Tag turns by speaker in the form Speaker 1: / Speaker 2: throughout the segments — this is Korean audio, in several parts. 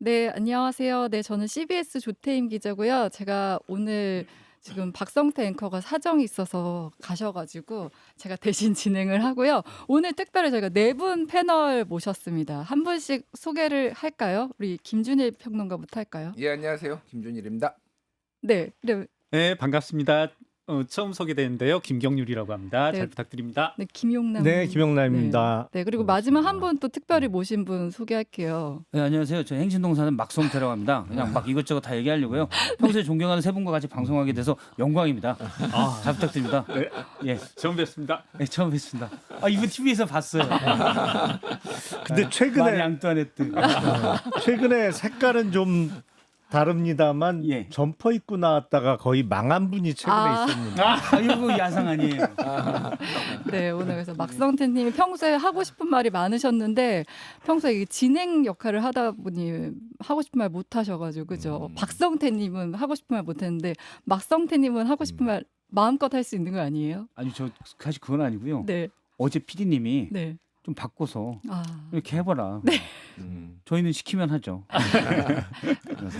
Speaker 1: 네, 안녕하세요. 네, 저는 CBS 조태임 기자고요. 제가 오늘 지금 박성태 앵커가 사정이 있어서 가셔가지고 제가 대신 진행을 하고요. 오늘 특별히 저희가 네 분 패널 모셨습니다. 한 분씩 소개를 할까요? 우리 김준일 평론가부터 할까요?
Speaker 2: 예, 안녕하세요. 김준일입니다.
Speaker 1: 네, 네,
Speaker 3: 네, 반갑습니다. 처음 소개되는데요. 김경률이라고 합니다.
Speaker 1: 네.
Speaker 3: 잘 부탁드립니다.
Speaker 1: 네, 김용남.
Speaker 4: 네, 김용남입니다.
Speaker 1: 네, 그리고 마지막 한 분 또 특별히 모신 분 소개할게요.
Speaker 5: 네, 안녕하세요. 저 행신동 사는 막성태라고 합니다. 그냥 막 이것저것 다 얘기하려고요. 평소에 존경하는 세 분과 같이 방송하게 돼서 영광입니다. 잘 부탁드립니다.
Speaker 3: 네,
Speaker 5: 예,
Speaker 3: 처음 뵙습니다.
Speaker 5: 네, 처음 뵙습니다. 이분 TV에서 봤어요.
Speaker 4: 근데
Speaker 5: 마리
Speaker 4: 최근에
Speaker 5: 앙뚜아네트.
Speaker 4: 최근에 색깔은 좀 다릅니다만
Speaker 5: 예.
Speaker 4: 점퍼 입고 나왔다가 거의 망한 분이 최근에
Speaker 1: 아.
Speaker 4: 있었는데.
Speaker 5: 이거 야상 아니에요.
Speaker 1: 네, 오늘 그래서 막성태님이 평소에 하고 싶은 말이 많으셨는데 평소에 이 진행 역할을 하다 보니 하고 싶은 말 못 하셔가지고 그죠? 박성태님은 하고 싶은 말 못했는데 막성태님은 하고 싶은 말 마음껏 할 수 있는 거 아니에요?
Speaker 5: 아니 저 사실 그건 아니고요.
Speaker 1: 네,
Speaker 5: 어제 PD님이
Speaker 1: 네.
Speaker 5: 좀 바꿔서
Speaker 1: 아,
Speaker 5: 이렇게 해봐라. 저희는 시키면 하죠. 그래서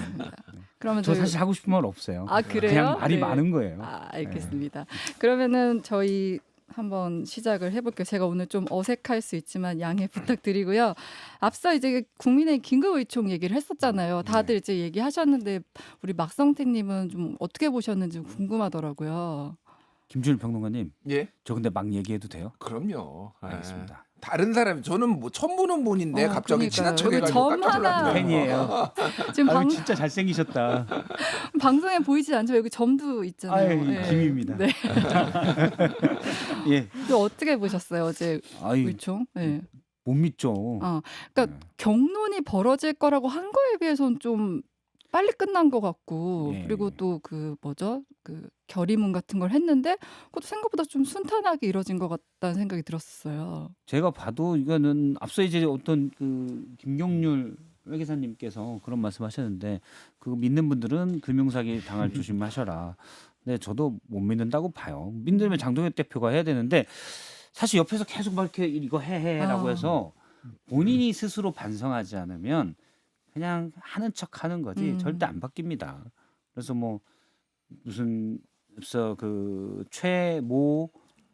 Speaker 1: 그러면
Speaker 5: 저
Speaker 1: 저희
Speaker 5: 사실 하고 싶은 말 없어요.
Speaker 1: 아 그래요?
Speaker 5: 그냥 말이
Speaker 1: 네.
Speaker 5: 많은 거예요.
Speaker 1: 아, 알겠습니다. 그러면은 저희 한번 시작을 해볼게요. 제가 오늘 좀 어색할 수 있지만 양해 부탁드리고요. 앞서 이제 국민의 긴급의총 얘기를 했었잖아요. 다들 이제 얘기하셨는데 우리 막성태님은 좀 어떻게 보셨는지 궁금하더라고요.
Speaker 5: 김준일 평론가님,
Speaker 2: 예,
Speaker 5: 저 근데 막 얘기해도 돼요?
Speaker 2: 그럼요.
Speaker 5: 알겠습니다.
Speaker 2: 다른 사람 저는 뭐 처음 보는 분인데 갑자기
Speaker 1: 그러니까요.
Speaker 2: 지나쳐게
Speaker 1: 여기
Speaker 2: 가지고
Speaker 1: 점
Speaker 2: 깜짝
Speaker 1: 하나.
Speaker 2: 놀랐네요.
Speaker 5: 팬이에요.
Speaker 1: 지금
Speaker 5: 아유, 진짜 잘생기셨다.
Speaker 1: 방송에 보이지 않지만 여기 점도 있잖아요.
Speaker 5: 아유,
Speaker 1: 네.
Speaker 5: 김입니다.
Speaker 1: 네.
Speaker 5: 예.
Speaker 1: 또 어떻게 보셨어요 어제
Speaker 5: 아유,
Speaker 1: 의총? 네.
Speaker 5: 못 믿죠.
Speaker 1: 그러니까 경론이 벌어질 거라고 한 거에 비해서는 좀 빨리 끝난 것 같고
Speaker 5: 예.
Speaker 1: 그리고 또 그 뭐죠? 그 결의문 같은 걸 했는데 그것도 생각보다 좀 순탄하게 이뤄진 것 같다는 생각이 들었어요.
Speaker 5: 제가 봐도 이거는 앞서 이제 어떤 그 김경률 회계사님께서 그런 말씀하셨는데 그거 믿는 분들은 금융사기 당할 조심하셔라. 근데 저도 못 믿는다고 봐요. 믿으면 장동혁 대표가 해야 되는데 사실 옆에서 계속 막 이렇게 이거 해라고
Speaker 1: 아.
Speaker 5: 해서 본인이 스스로 반성하지 않으면 그냥 하는 척 하는 거지 절대 안 바뀝니다. 그래서 뭐 무슨 앞서 그 최모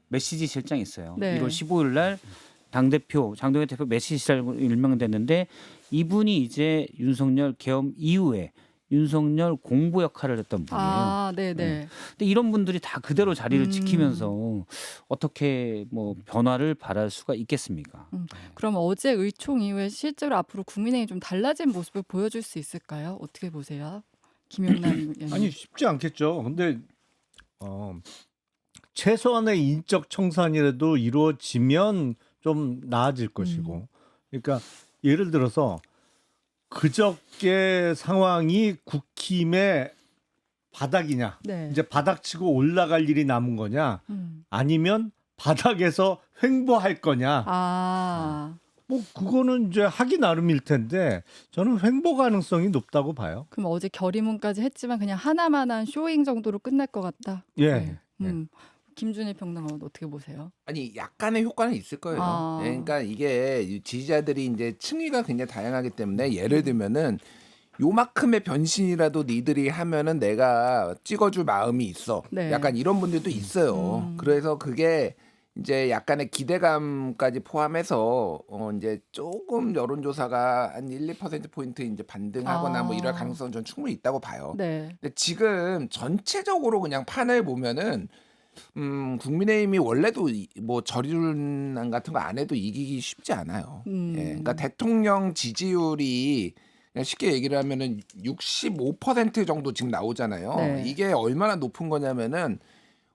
Speaker 5: 메시지 실장 있어요.
Speaker 1: 네.
Speaker 5: 1월 15일 날 당대표 장동혁 대표 메시지 실장으로 임명됐는데 이분이 이제 윤석열 계엄 이후에 윤석열 공보 역할을 했던 분이에요.
Speaker 1: 아, 네네.
Speaker 5: 네. 근데 이런 분들이 다 그대로 자리를 지키면서 어떻게 뭐 변화를 바랄 수가 있겠습니까?
Speaker 1: 그럼 어제 의총 이후에 실제로 앞으로 국민의힘이 좀 달라진 모습을 보여줄 수 있을까요? 어떻게 보세요? 김용남 의원님.
Speaker 4: 아니 쉽지 않겠죠. 근데 최소한의 인적 청산이라도 이루어지면 좀 나아질 것이고. 그러니까 예를 들어서 그저께 상황이 국힘의 바닥이냐,
Speaker 1: 네.
Speaker 4: 이제 바닥치고 올라갈 일이 남은 거냐, 아니면 바닥에서 횡보할 거냐.
Speaker 1: 아,
Speaker 4: 뭐 그거는 이제 하기 나름일 텐데 저는 횡보 가능성이 높다고 봐요.
Speaker 1: 그럼 어제 결의문까지 했지만 그냥 하나만한 쇼잉 정도로 끝날 것 같다.
Speaker 4: 예.
Speaker 1: 네. 김준일 평론가는 어떻게 보세요?
Speaker 2: 아니 약간의 효과는 있을 거예요.
Speaker 1: 아.
Speaker 2: 예, 그러니까 이게 지지자들이 이제 층위가 굉장히 다양하기 때문에 예를 들면은 요만큼의 변신이라도 니들이 하면은 내가 찍어줄 마음이 있어.
Speaker 1: 네.
Speaker 2: 약간 이런 분들도 있어요. 그래서 그게 이제 약간의 기대감까지 포함해서 이제 조금 여론조사가 한 1, 2% 포인트 이제 반등하거나 뭐 이럴 가능성은 전 충분히 있다고 봐요.
Speaker 1: 네.
Speaker 2: 근데 지금 전체적으로 그냥 판을 보면은 국민의힘이 원래도 뭐 저륜안 같은 거 안 해도 이기기 쉽지 않아요. 예, 그러니까 대통령 지지율이 그냥 쉽게 얘기를 하면은 65% 정도 지금 나오잖아요.
Speaker 1: 네.
Speaker 2: 이게 얼마나 높은 거냐면은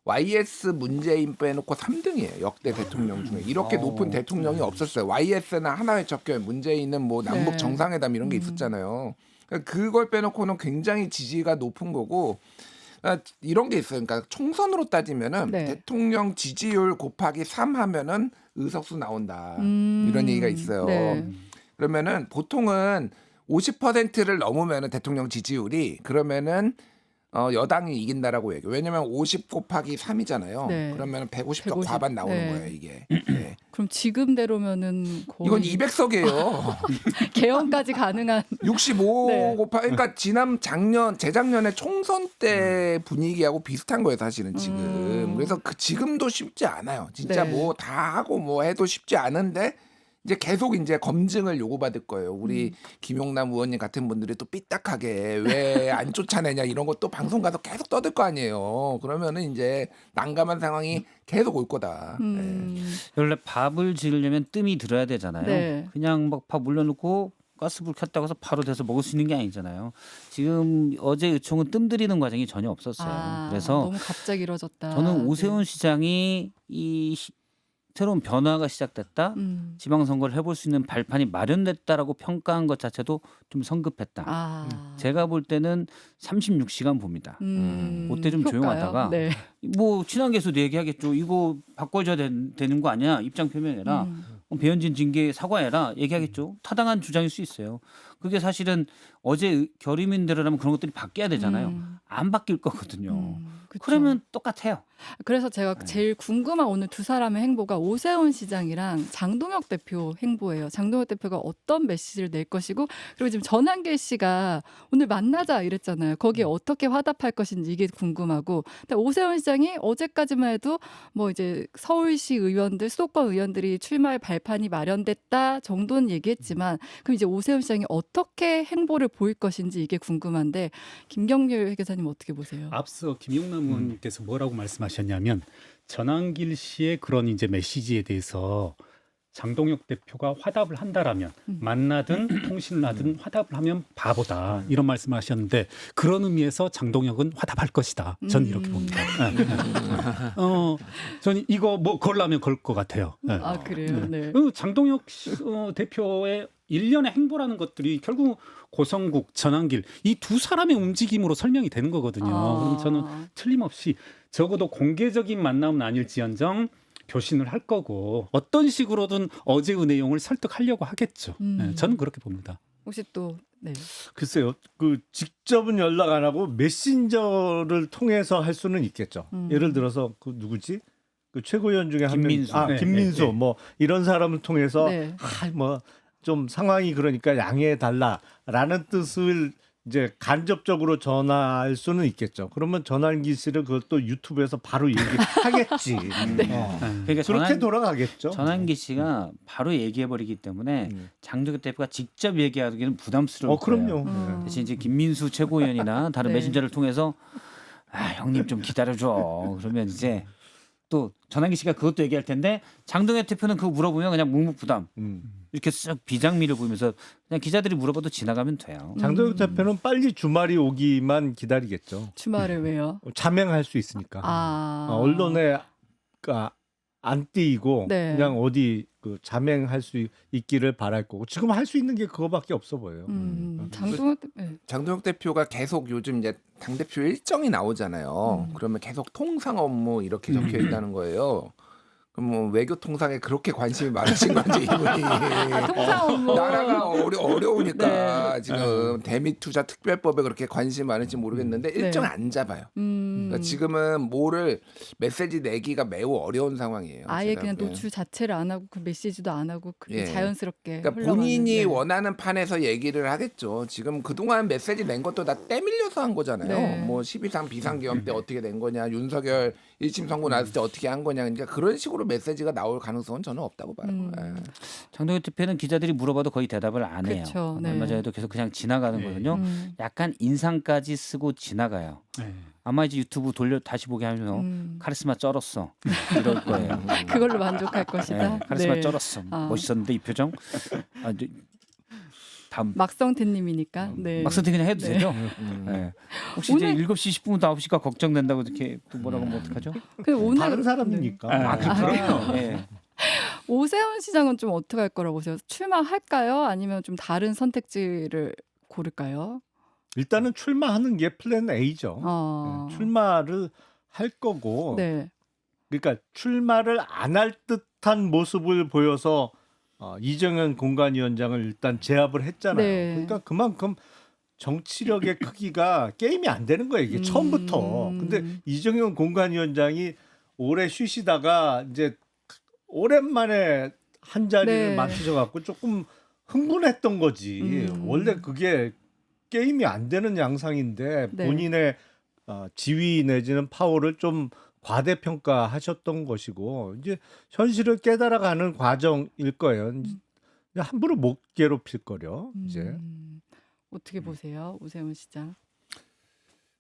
Speaker 2: YS 문재인 빼놓고 3등이에요. 역대 대통령 중에 이렇게 높은 대통령이 없었어요. YS는 하나의 적격, 문재인은 뭐 남북
Speaker 1: 네.
Speaker 2: 정상회담 이런 게 있었잖아요. 그러니까 그걸 빼놓고는 굉장히 지지가 높은 거고. 그러니까 이런 게 있어요. 그러니까 총선으로 따지면은
Speaker 1: 네.
Speaker 2: 대통령 지지율 곱하기 3 하면은 의석수 나온다. 이런 얘기가 있어요.
Speaker 1: 네.
Speaker 2: 그러면은 보통은 50%를 넘으면은 대통령 지지율이 그러면은 여당이 이긴다라고 얘기해요. 왜냐면 50 곱하기 3이잖아요.
Speaker 1: 네.
Speaker 2: 그러면 150석
Speaker 1: 150,
Speaker 2: 과반 나오는
Speaker 1: 네.
Speaker 2: 거예요, 이게. 네.
Speaker 1: 그럼 지금대로면은 거의
Speaker 2: 이건 200석이에요.
Speaker 1: 개헌까지 가능한
Speaker 2: 65
Speaker 1: 네.
Speaker 2: 그러니까 재작년에 총선 때 분위기하고 비슷한 거예요, 사실은 지금. 그래서 지금도 쉽지 않아요. 진짜
Speaker 1: 네.
Speaker 2: 뭐 다 하고 뭐 해도 쉽지 않은데 이제 계속 이제 검증을 요구받을 거예요. 우리 김용남 의원님 같은 분들이 또 삐딱하게 왜 안 쫓아내냐 이런 것도 방송 가서 계속 떠들 거 아니에요. 그러면은 이제 난감한 상황이 계속 올 거다. 네.
Speaker 5: 원래 밥을 지으려면 뜸이 들어야 되잖아요.
Speaker 1: 네.
Speaker 5: 그냥 막 밥 물려놓고 가스불 켰다고 해서 바로 돼서 먹을 수 있는 게 아니잖아요. 지금 어제 의총은 뜸 들이는 과정이 전혀 없었어요. 그래서
Speaker 1: 너무 갑자기 이뤄졌다.
Speaker 5: 저는 오세훈 시장이 새로운 변화가 시작됐다. 지방선거를 해볼 수 있는 발판이 마련됐다라고 평가한 것 자체도 좀 성급했다. 제가 볼 때는 36시간 봅니다. 그때 좀
Speaker 1: 효과요?
Speaker 5: 조용하다가
Speaker 1: 네.
Speaker 5: 뭐 친한계에서도 얘기하겠죠. 이거 바꿔줘야 되는 거 아니야? 입장 표명해라. 배현진 징계 사과해라. 얘기하겠죠. 타당한 주장일 수 있어요. 그게 사실은 어제 결의민대로라면 그런 것들이 바뀌어야 되잖아요. 안 바뀔 거거든요.
Speaker 1: 그쵸.
Speaker 5: 그러면 똑같아요.
Speaker 1: 그래서 제가 제일 궁금한 오늘 두 사람의 행보가 오세훈 시장이랑 장동혁 대표 행보예요. 장동혁 대표가 어떤 메시지를 낼 것이고, 그리고 지금 전한길 씨가 오늘 만나자 이랬잖아요. 거기에 어떻게 화답할 것인지 이게 궁금하고, 근데 오세훈 시장이 어제까지만 해도 뭐 이제 서울시 의원들, 수도권 의원들이 출마할 발판이 마련됐다 정도는 얘기했지만, 그럼 이제 오세훈 시장이 어떻게 행보를 보일 것인지 이게 궁금한데, 김경률 회계사님 어떻게 보세요?
Speaker 3: 앞서 김용남 의원님께서 뭐라고 말씀하셨냐면 전한길 씨의 그런 이제 메시지에 대해서 장동혁 대표가 화답을 한다라면 만나든 통신을 하든 화답을 하면 바보다 이런 말씀하셨는데 그런 의미에서 장동혁은 화답할 것이다. 저는 이렇게 봅니다. 저는 이거 뭐 걸라면 걸 것 같아요. 네.
Speaker 1: 아 그래요. 네.
Speaker 3: 장동혁 대표의 일련의 행보라는 것들이 결국 고성국, 전한길 이 두 사람의 움직임으로 설명이 되는 거거든요. 그럼 저는 틀림없이 적어도 공개적인 만남은 아닐지언정 교신을 할 거고 어떤 식으로든 어제의 내용을 설득하려고 하겠죠. 네, 저는 그렇게 봅니다.
Speaker 1: 혹시 또 네.
Speaker 4: 글쎄요. 그 직접은 연락 안 하고 메신저를 통해서 할 수는 있겠죠. 예를 들어서 그 누구지? 그 최고위원 중에 한 명,
Speaker 5: 김민수.
Speaker 3: 네,
Speaker 4: 김민수
Speaker 3: 네, 네.
Speaker 4: 뭐 이런 사람을 통해서
Speaker 1: 네.
Speaker 4: 뭐 좀 상황이 그러니까 양해해 달라라는 뜻을 이제 간접적으로 전할 수는 있겠죠. 그러면 전환기 씨를 그것도 유튜브에서 바로 얘기하겠지.
Speaker 5: 그러니까
Speaker 4: 그렇게 돌아가겠죠.
Speaker 5: 전한기 씨가 바로 얘기해 버리기 때문에 장동혁 대표가 직접 얘기하기는 부담스러울 거예요.
Speaker 4: 그럼요.
Speaker 5: 대신 이제 김민수 최고위원이나 다른
Speaker 1: 네.
Speaker 5: 메신저를 통해서 형님 좀 기다려줘. 그러면 이제 또 전한기 씨가 그것도 얘기할 텐데 장동혁 대표는 그거 물어보면 그냥 묵묵부담 이렇게 쓱 비장미를 보이면서 그냥 기자들이 물어봐도 지나가면 돼요.
Speaker 4: 장동혁 대표는 빨리 주말이 오기만 기다리겠죠.
Speaker 1: 주말에 왜요?
Speaker 4: 자맹할 수 있으니까. 언론에 안 띄이고
Speaker 1: 네.
Speaker 4: 그냥 어디 그 자맹할 수 있기를 바랄 거고 지금 할 수 있는 게 그거밖에 없어 보여요.
Speaker 2: 장동혁 대표가 계속 요즘 이제 당 대표 일정이 나오잖아요. 그러면 계속 통상 업무 이렇게 적혀 있다는 거예요. 그럼 뭐 외교 통상에 그렇게 관심이 많으신 건지 이분이
Speaker 1: 통상 업무.
Speaker 2: 나라가 어려우니까
Speaker 1: 네.
Speaker 2: 지금 대미투자 특별법에 그렇게 관심이 많을지 모르겠는데 일정을
Speaker 1: 네.
Speaker 2: 안 잡아요. 그러니까 지금은 뭐를 메시지 내기가 매우 어려운 상황이에요.
Speaker 1: 아예
Speaker 2: 제가
Speaker 1: 그냥
Speaker 2: 보기엔.
Speaker 1: 노출 자체를 안 하고 그 메시지도 안 하고 그렇게
Speaker 2: 예.
Speaker 1: 자연스럽게
Speaker 2: 그러니까
Speaker 1: 흘러가는,
Speaker 2: 본인이
Speaker 1: 네.
Speaker 2: 원하는 판에서 얘기를 하겠죠. 지금 그동안 메시지 낸 것도 다 때밀려서 한 거잖아요.
Speaker 1: 네.
Speaker 2: 뭐 12상 비상계엄 때 어떻게 된 거냐, 윤석열 1심 선고 나왔을 때 어떻게 한 거냐. 그러니까 그런 식으로 메시지가 나올 가능성은 저는 없다고 봐요. 예.
Speaker 5: 장동혁 대표는 기자들이 물어봐도 거의 대답을 안 해요.
Speaker 1: 그쵸, 네.
Speaker 5: 얼마 전에도 계속 그냥 지나가는 거거든요. 약간 인상까지 쓰고 지나가요.
Speaker 3: 네.
Speaker 5: 아마 이제 유튜브 돌려 다시 보게 하면서 카리스마 쩔었어 이럴 거예요.
Speaker 1: 그걸로 만족할 것이다.
Speaker 5: 네, 카리스마
Speaker 1: 네.
Speaker 5: 쩔었어.
Speaker 1: 아.
Speaker 5: 멋있었는데 이 표정. 이제 다음
Speaker 1: 막성태님이니까. 네.
Speaker 5: 막선택 그냥 해도
Speaker 1: 네.
Speaker 5: 되죠. 네. 혹시
Speaker 1: 오늘-
Speaker 5: 이제 7시 10분부터 9시가 걱정된다고 이렇게 또 뭐라고 하면 어떡하죠?
Speaker 1: 그 오늘
Speaker 4: 다른 사람이니까.
Speaker 5: 그럼요. 네.
Speaker 1: 오세훈 시장은 좀 어떻게 할 거라고 보세요? 출마할까요? 아니면 좀 다른 선택지를 고를까요?
Speaker 4: 일단은 출마하는 게 플랜 A죠. 출마를 할 거고
Speaker 1: 네.
Speaker 4: 그러니까 출마를 안 할 듯한 모습을 보여서 이정현 공관위원장을 일단 제압을 했잖아요.
Speaker 1: 네.
Speaker 4: 그러니까 그만큼 정치력의 크기가 게임이 안 되는 거예요. 이게 처음부터. 근데 이정현 공관위원장이 오래 쉬시다가 이제 오랜만에 한 자리를
Speaker 1: 네.
Speaker 4: 맡으셔갖고 조금 흥분했던 거지. 원래 그게 게임이 안 되는 양상인데
Speaker 1: 네.
Speaker 4: 본인의 지위 내지는 파워를 좀 과대평가하셨던 것이고 이제 현실을 깨달아가는 과정일 거예요. 이제 함부로 못 괴롭힐 거려 이제.
Speaker 1: 어떻게 보세요, 오세훈 시장?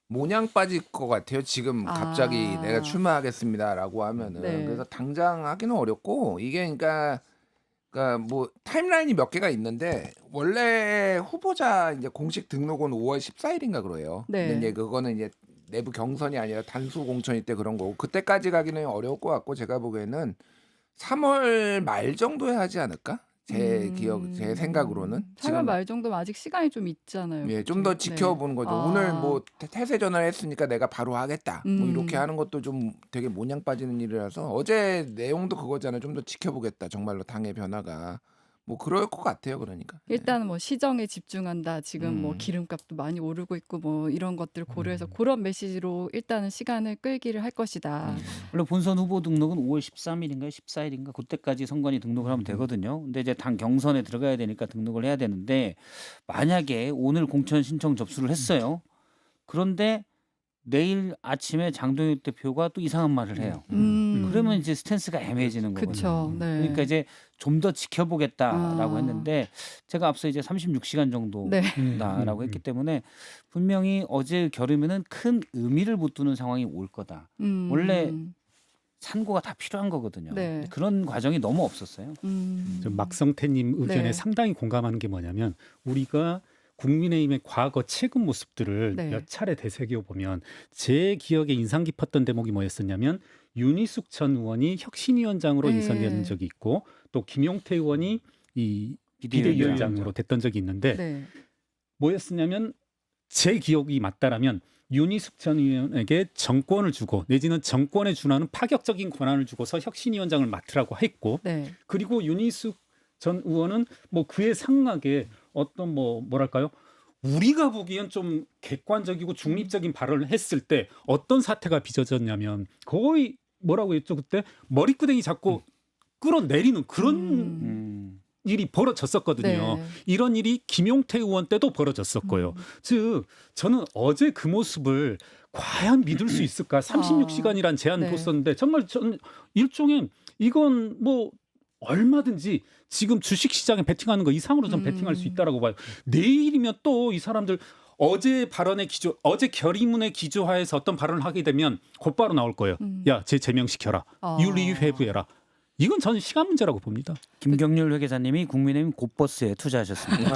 Speaker 2: 모냥 빠질 것 같아요. 지금 갑자기
Speaker 1: 아.
Speaker 2: 내가 출마하겠습니다라고 하면은
Speaker 1: 네.
Speaker 2: 그래서 당장 하기는 어렵고 이게 그러니까 뭐 타임라인이 몇 개가 있는데 원래 후보자 이제 공식 등록은 5월 14일인가 그래요.
Speaker 1: 네.
Speaker 2: 근데 이제 그거는 이제 내부 경선이 아니라 단수 공천일 때 그런 거고 그때까지 가기는 어려울 것 같고 제가 보기에는 3월 말 정도에 하지 않을까? 제 제 생각으로는
Speaker 1: 3월 말 정도면 아직 시간이 좀 있잖아요.
Speaker 2: 예, 좀 더
Speaker 1: 그죠?
Speaker 2: 지켜보는 거죠.
Speaker 1: 아.
Speaker 2: 오늘 뭐 태세 전환을 했으니까 내가 바로 하겠다. 뭐 이렇게
Speaker 1: 음.
Speaker 2: 하는 것도 좀 되게 모냥 빠지는 일이라서 어제 내용도 그거잖아요. 좀 더 지켜보겠다. 정말로 당의 변화가 뭐 그럴 것 같아요. 그러니까.
Speaker 1: 일단은 뭐 시정에 집중한다. 지금 뭐
Speaker 2: 음.
Speaker 1: 기름값도 많이 오르고 있고 뭐 이런 것들 고려해서 그런 메시지로 일단은 시간을 끌기를 할 것이다.
Speaker 5: 원래 본선 후보 등록은 5월 13일인가요? 14일인가? 그때까지 선관위 등록을 하면 되거든요. 근데 이제 당 경선에 들어가야 되니까 등록을 해야 되는데 만약에 오늘 공천 신청 접수를 했어요. 그런데 내일 아침에 장동혁 대표가 또 이상한 말을 해요. 그러면 이제 스탠스가 애매해지는 거거든요.
Speaker 1: 그렇죠. 네.
Speaker 5: 그러니까 이제 좀 더 지켜보겠다라고
Speaker 1: 아.
Speaker 5: 했는데 제가 앞서 이제 36시간 정도
Speaker 1: 네.
Speaker 5: 다라고 했기 때문에 분명히 어제 결의면은 큰 의미를 못 두는 상황이 올 거다. 원래 산고가 다 필요한 거거든요.
Speaker 1: 네.
Speaker 5: 그런 과정이 너무 없었어요.
Speaker 3: 저 막성태님 의견에
Speaker 1: 네.
Speaker 3: 상당히 공감하는 게 뭐냐면 우리가 국민의힘의 과거 최근 모습들을
Speaker 1: 네.
Speaker 3: 몇 차례 되새겨 보면 제 기억에 인상 깊었던 대목이 뭐였었냐면 윤희숙 전 의원이 혁신위원장으로
Speaker 1: 네.
Speaker 3: 인선된 적이 있고 또 김용태 의원이 이
Speaker 5: 비대위원장.
Speaker 3: 비대위원장으로 됐던 적이 있는데
Speaker 1: 네.
Speaker 3: 뭐였었냐면 제 기억이 맞다라면 윤희숙 전 의원에게 정권을 주고 내지는 정권에 준하는 파격적인 권한을 주고서 혁신위원장을 맡으라고 했고
Speaker 1: 네.
Speaker 3: 그리고 윤희숙 전 의원은 뭐 그에 상하게 어떤 뭐랄까요? 우리가 보기엔 좀 객관적이고 중립적인 발언을 했을 때 어떤 사태가 빚어졌냐면 거의 뭐라고 했죠 그때 머리끄댕이 잡고 끌어내리는 그런 일이 벌어졌었거든요.
Speaker 1: 네.
Speaker 3: 이런 일이 김용태 의원 때도 벌어졌었고요. 즉 저는 어제 그 모습을 과연 믿을 수 있을까? 36시간이란 제한을
Speaker 1: 네.
Speaker 3: 뒀었는데 정말 저는 일종의 이건 뭐 얼마든지 지금 주식시장에 베팅하는 거 이상으로 좀 베팅할 수 있다라고 봐요. 내일이면 또 이 사람들 어제 발언의 기조, 어제 결의문의 기조하에서 어떤 발언을 하게 되면 곧바로 나올 거예요. 야, 쟤 제명시켜라. 윤리회부해라. 이건 저는 시간 문제라고 봅니다.
Speaker 5: 김경률 회계사님이 국민의힘 곧버스에 투자하셨습니다.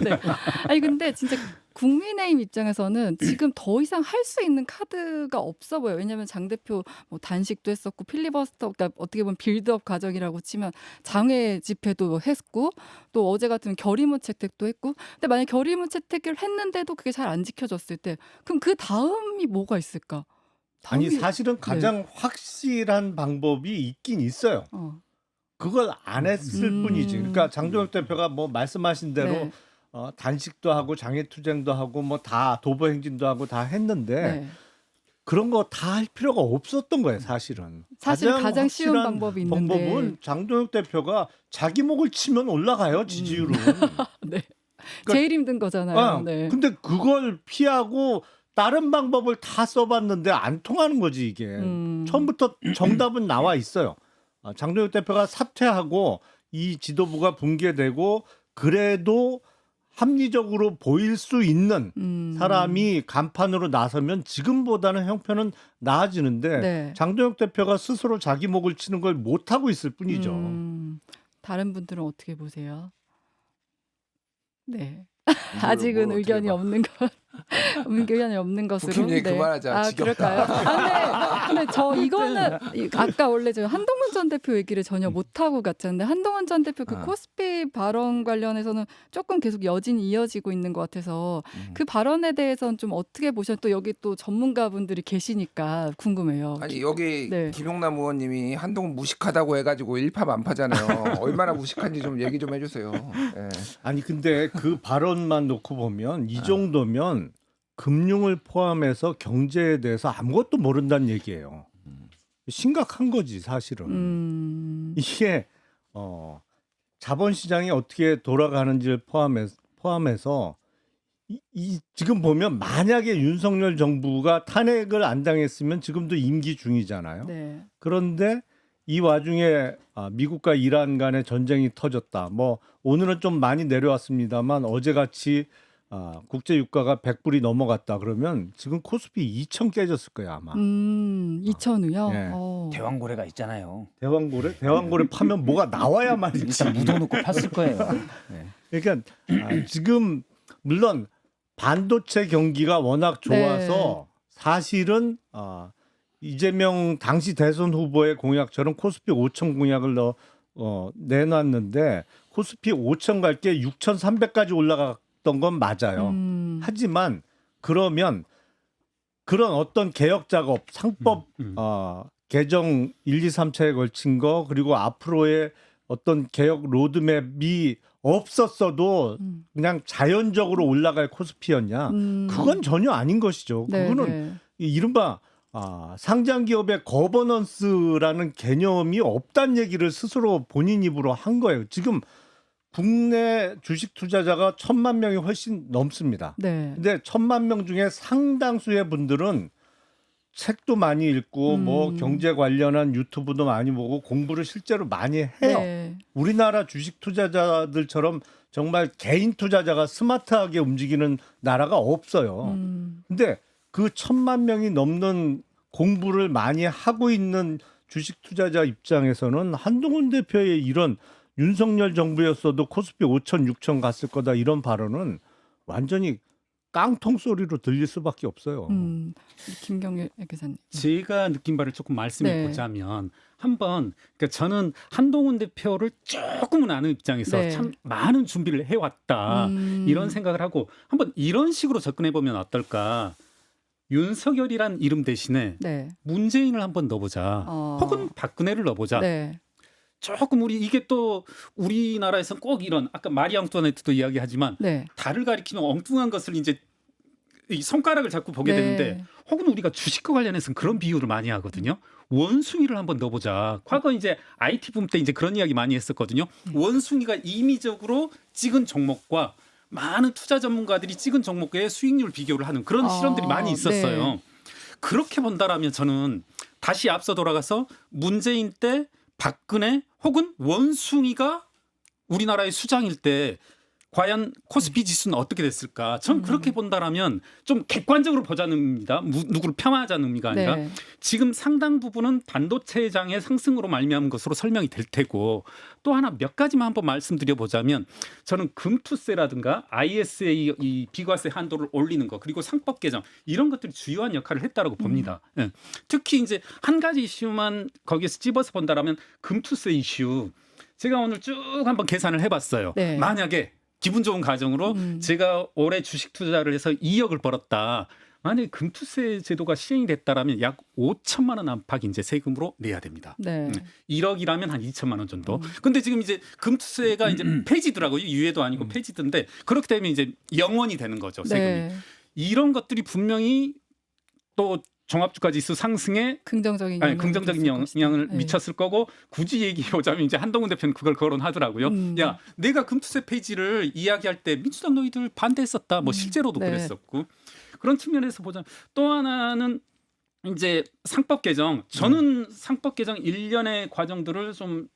Speaker 1: 네. 아니 근데 진짜 국민의힘 입장에서는 지금 더 이상 할 수 있는 카드가 없어 보여요. 왜냐하면 장 대표 뭐 단식도 했었고 필리버스터, 그러니까 어떻게 보면 빌드업 과정이라고 치면 장외 집회도 했고 또 어제 같으면 결의문 채택도 했고. 근데 만약 결의문 채택을 했는데도 그게 잘 안 지켜졌을 때 그럼 그 다음이 뭐가 있을까?
Speaker 4: 아니
Speaker 1: 다음이-
Speaker 4: 사실은 가장 확실한 방법이 있긴 있어요. 그걸 안 했을 뿐이지. 그러니까 장동혁 대표가 뭐 말씀하신 대로
Speaker 1: 네.
Speaker 4: 단식도 하고 장애투쟁도 하고 뭐 다 도보행진도 하고 다 했는데
Speaker 1: 네.
Speaker 4: 그런 거 다 할 필요가 없었던 거예요, 사실은.
Speaker 1: 사실 가장 쉬운
Speaker 4: 확실한
Speaker 1: 방법이 있는데.
Speaker 4: 방법은 장동혁 대표가 자기 목을 치면 올라가요, 지지율은.
Speaker 1: 네.
Speaker 4: 그러니까-
Speaker 1: 제일 힘든 거잖아요. 네.
Speaker 4: 근데 그걸 피하고 다른 방법을 다 써봤는데 안 통하는 거지 이게. 처음부터 정답은 나와 있어요. 장동혁 대표가 사퇴하고 이 지도부가 붕괴되고 그래도 합리적으로 보일 수 있는 사람이 간판으로 나서면 지금보다는 형편은 나아지는데
Speaker 1: 네.
Speaker 4: 장동혁 대표가 스스로 자기 목을 치는 걸 못하고 있을 뿐이죠.
Speaker 1: 다른 분들은 어떻게 보세요? 네.
Speaker 2: 이걸
Speaker 1: 아직은
Speaker 2: 뭘
Speaker 1: 의견이
Speaker 2: 어떻게 봐.
Speaker 1: 없는 것, 의견이 없는 것으로.
Speaker 2: 국힘 얘기 그만하자. 지겹다.
Speaker 1: 그럴까요? 근데 저 이거는 아까 원래 저 한동훈 전 대표 얘기를 전혀 못 하고 갔잖아요. 한동훈 전 대표 그 코스피 발언 관련해서는 조금 계속 여진이 이어지고 있는 것 같아서 그 발언에 대해서는 좀 어떻게 보셨? 또 여기 또 전문가분들이 계시니까 궁금해요.
Speaker 2: 아니 여기
Speaker 1: 네.
Speaker 2: 김용남 의원님이 한동훈 무식하다고 해가지고 일파만파잖아요. 얼마나 무식한지 좀 얘기 좀 해주세요. 예.
Speaker 4: 아니 근데 그 발언만 놓고 보면 이 정도면 금융을 포함해서 경제에 대해서 아무것도 모른다는 얘기예요. 심각한 거지 사실은. 이게 자본시장이 어떻게 돌아가는지를 포함해서 지금 보면 만약에 윤석열 정부가 탄핵을 안 당했으면 지금도 임기 중이잖아요.
Speaker 1: 네.
Speaker 4: 그런데 이 와중에 미국과 이란 간의 전쟁이 터졌다. 뭐 오늘은 좀 많이 내려왔습니다만 어제같이 국제 유가가 100불이 넘어갔다 그러면 지금 코스피 2천 깨졌을 거야 아마.
Speaker 1: 2천우요?
Speaker 4: 예.
Speaker 5: 대왕고래가 있잖아요.
Speaker 4: 대왕고래 파면 뭐가 나와야 말이지.
Speaker 5: 일단 묻어놓고 팠을 거예요. 네.
Speaker 4: 그러니까 지금 물론 반도체 경기가 워낙 좋아서 사실은 이재명 당시 대선 후보의 공약처럼 코스피 5천 공약을 내놨는데 코스피 5천 갈 게 6,300까지 올라갔던 건 맞아요. 하지만 그러면 그런 어떤 개혁 작업, 상법 개정 1, 2, 3차에 걸친 거 그리고 앞으로의 어떤 개혁 로드맵이 없었어도 그냥 자연적으로 올라갈 코스피였냐? 그건 전혀 아닌 것이죠. 그거는 이른바 상장 기업의 거버넌스라는 개념이 없다는 얘기를 스스로 본인 입으로 한 거예요. 지금 국내 주식 투자자가 1,000만 명이 훨씬 넘습니다.
Speaker 1: 네.
Speaker 4: 근데 1,000만 명 중에 상당수의 분들은 책도 많이 읽고 뭐 경제 관련한 유튜브도 많이 보고 공부를 실제로 많이 해요.
Speaker 1: 네.
Speaker 4: 우리나라 주식 투자자들처럼 정말 개인 투자자가 스마트하게 움직이는 나라가 없어요. 근데 그 1,000만 명이 넘는 공부를 많이 하고 있는 주식 투자자 입장에서는 한동훈 대표의 이런 윤석열 정부였어도 코스피 5천, 6천 갔을 거다 이런 발언은 완전히 깡통 소리로 들릴 수밖에 없어요.
Speaker 1: 김경률 기자님.
Speaker 3: 제가 느낀 바를 조금 말씀해
Speaker 1: 네.
Speaker 3: 보자면 한번 그러니까 저는 한동훈 대표를 조금은 아는 입장에서
Speaker 1: 네.
Speaker 3: 참 많은 준비를 해왔다 이런 생각을 하고 한번 이런 식으로 접근해 보면 어떨까? 윤석열이란 이름 대신에
Speaker 1: 네.
Speaker 3: 문재인을 한번 넣어보자. 혹은 박근혜를 넣어보자.
Speaker 1: 네.
Speaker 3: 조금 이게 또 우리나라에서는 꼭 이런 아까 마리 앙투아네트도 이야기하지만
Speaker 1: 네.
Speaker 3: 달을 가리키면 엉뚱한 것을 이제 이 손가락을 자꾸 보게
Speaker 1: 네.
Speaker 3: 되는데 혹은 우리가 주식과 관련해서는 그런 비유를 많이 하거든요. 원숭이를 한번 넣어보자. 과거 이제 IT 붐 때 이제 그런 이야기 많이 했었거든요. 원숭이가 임의적으로 찍은 종목과 많은 투자 전문가들이 찍은 종목의 수익률 비교를 하는 그런 실험들이 많이 있었어요.
Speaker 1: 네.
Speaker 3: 그렇게 본다라면 저는 다시 앞서 돌아가서 문재인 때 박근혜 혹은 원숭이가 우리나라의 수장일 때 과연 코스피 지수는 어떻게 됐을까? 전 그렇게 본다라면 좀 객관적으로 보자는 의미입니다. 누구를 폄하하자는 의미가 아니라
Speaker 1: 네.
Speaker 3: 지금 상당 부분은 반도체장의 상승으로 말미암은 것으로 설명이 될 테고 또 하나 몇 가지만 한번 말씀드려 보자면 저는 금투세라든가 ISA 이 비과세 한도를 올리는 거 그리고 상법 개정 이런 것들이 주요한 역할을 했다라고 봅니다. 예. 특히 이제 한 가지 이슈만 거기에서 집어서 본다라면 금투세 이슈 제가 오늘 쭉 한번 계산을 해봤어요.
Speaker 1: 네.
Speaker 3: 만약에 기분 좋은 가정으로 제가 올해 주식 투자를 해서 2억을 벌었다. 만약에 금투세 제도가 시행이 됐다라면 약 5천만 원 안팎 이제 세금으로 내야 됩니다.
Speaker 1: 네.
Speaker 3: 1억이라면 한 2천만 원 정도. 근데 지금 이제 금투세가 이제 폐지더라고요. 유예도 아니고 폐지던데 그렇게 되면 이제 0원이 되는 거죠. 세금이.
Speaker 1: 네.
Speaker 3: 이런 것들이 분명히 또 종합주가지수 상승에
Speaker 1: 긍정적인
Speaker 3: 긍정적인 영향을
Speaker 1: 네.
Speaker 3: 미쳤을 거고 굳이 얘기하자면 이제 한동훈 대표는 그걸 거론하더라고요. 야, 내가 금투세 폐지를 이야기할 때 민주당 너희들 반대했었다. 뭐 실제로도
Speaker 1: 네.
Speaker 3: 그랬었고 그런 측면에서 보자면 또 하나는 이제 상법 개정. 저는 상법 개정 일련의 과정들을 좀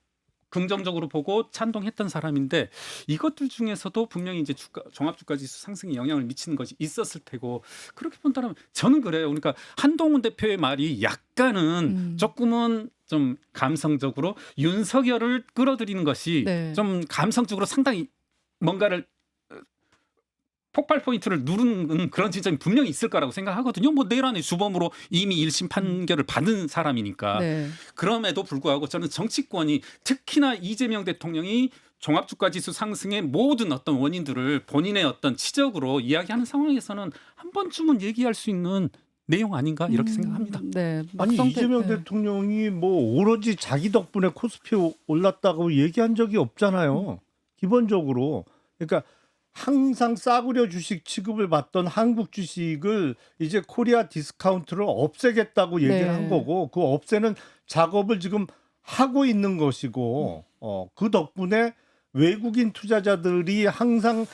Speaker 3: 긍정적으로 보고 찬동했던 사람인데 이것들 중에서도 분명히 이제 종합주가지수 상승에 영향을 미치는 것이 있었을 테고 그렇게 본다면 저는 그래요. 그러니까 한동훈 대표의 말이 약간은 조금은 좀 감성적으로 윤석열을 끌어들이는 것이
Speaker 1: 네.
Speaker 3: 좀 감성적으로 상당히 뭔가를 폭발 포인트를 누르는 그런 지점이 분명히 있을 거라고 생각하거든요. 뭐 내일 안에 주범으로 이미 1심 판결을 받은 사람이니까.
Speaker 1: 네.
Speaker 3: 그럼에도 불구하고 저는 정치권이 특히나 이재명 대통령이 종합주가지수 상승의 모든 어떤 원인들을 본인의 어떤 치적으로 이야기하는 상황에서는 한 번쯤은 얘기할 수 있는 내용 아닌가 이렇게 생각합니다.
Speaker 1: 네.
Speaker 4: 아니
Speaker 1: 막상
Speaker 4: 이재명
Speaker 1: 네.
Speaker 4: 대통령이 뭐 오로지 자기 덕분에 코스피 올랐다고 얘기한 적이 없잖아요. 기본적으로. 그러니까 항상 싸구려 주식 취급을 받던 한국 주식을 이제 코리아 디스카운트를 없애겠다고 얘기를
Speaker 1: 네.
Speaker 4: 한 거고 그 없애는 작업을 지금 하고 있는 것이고 그 덕분에 외국인 투자자들이 항상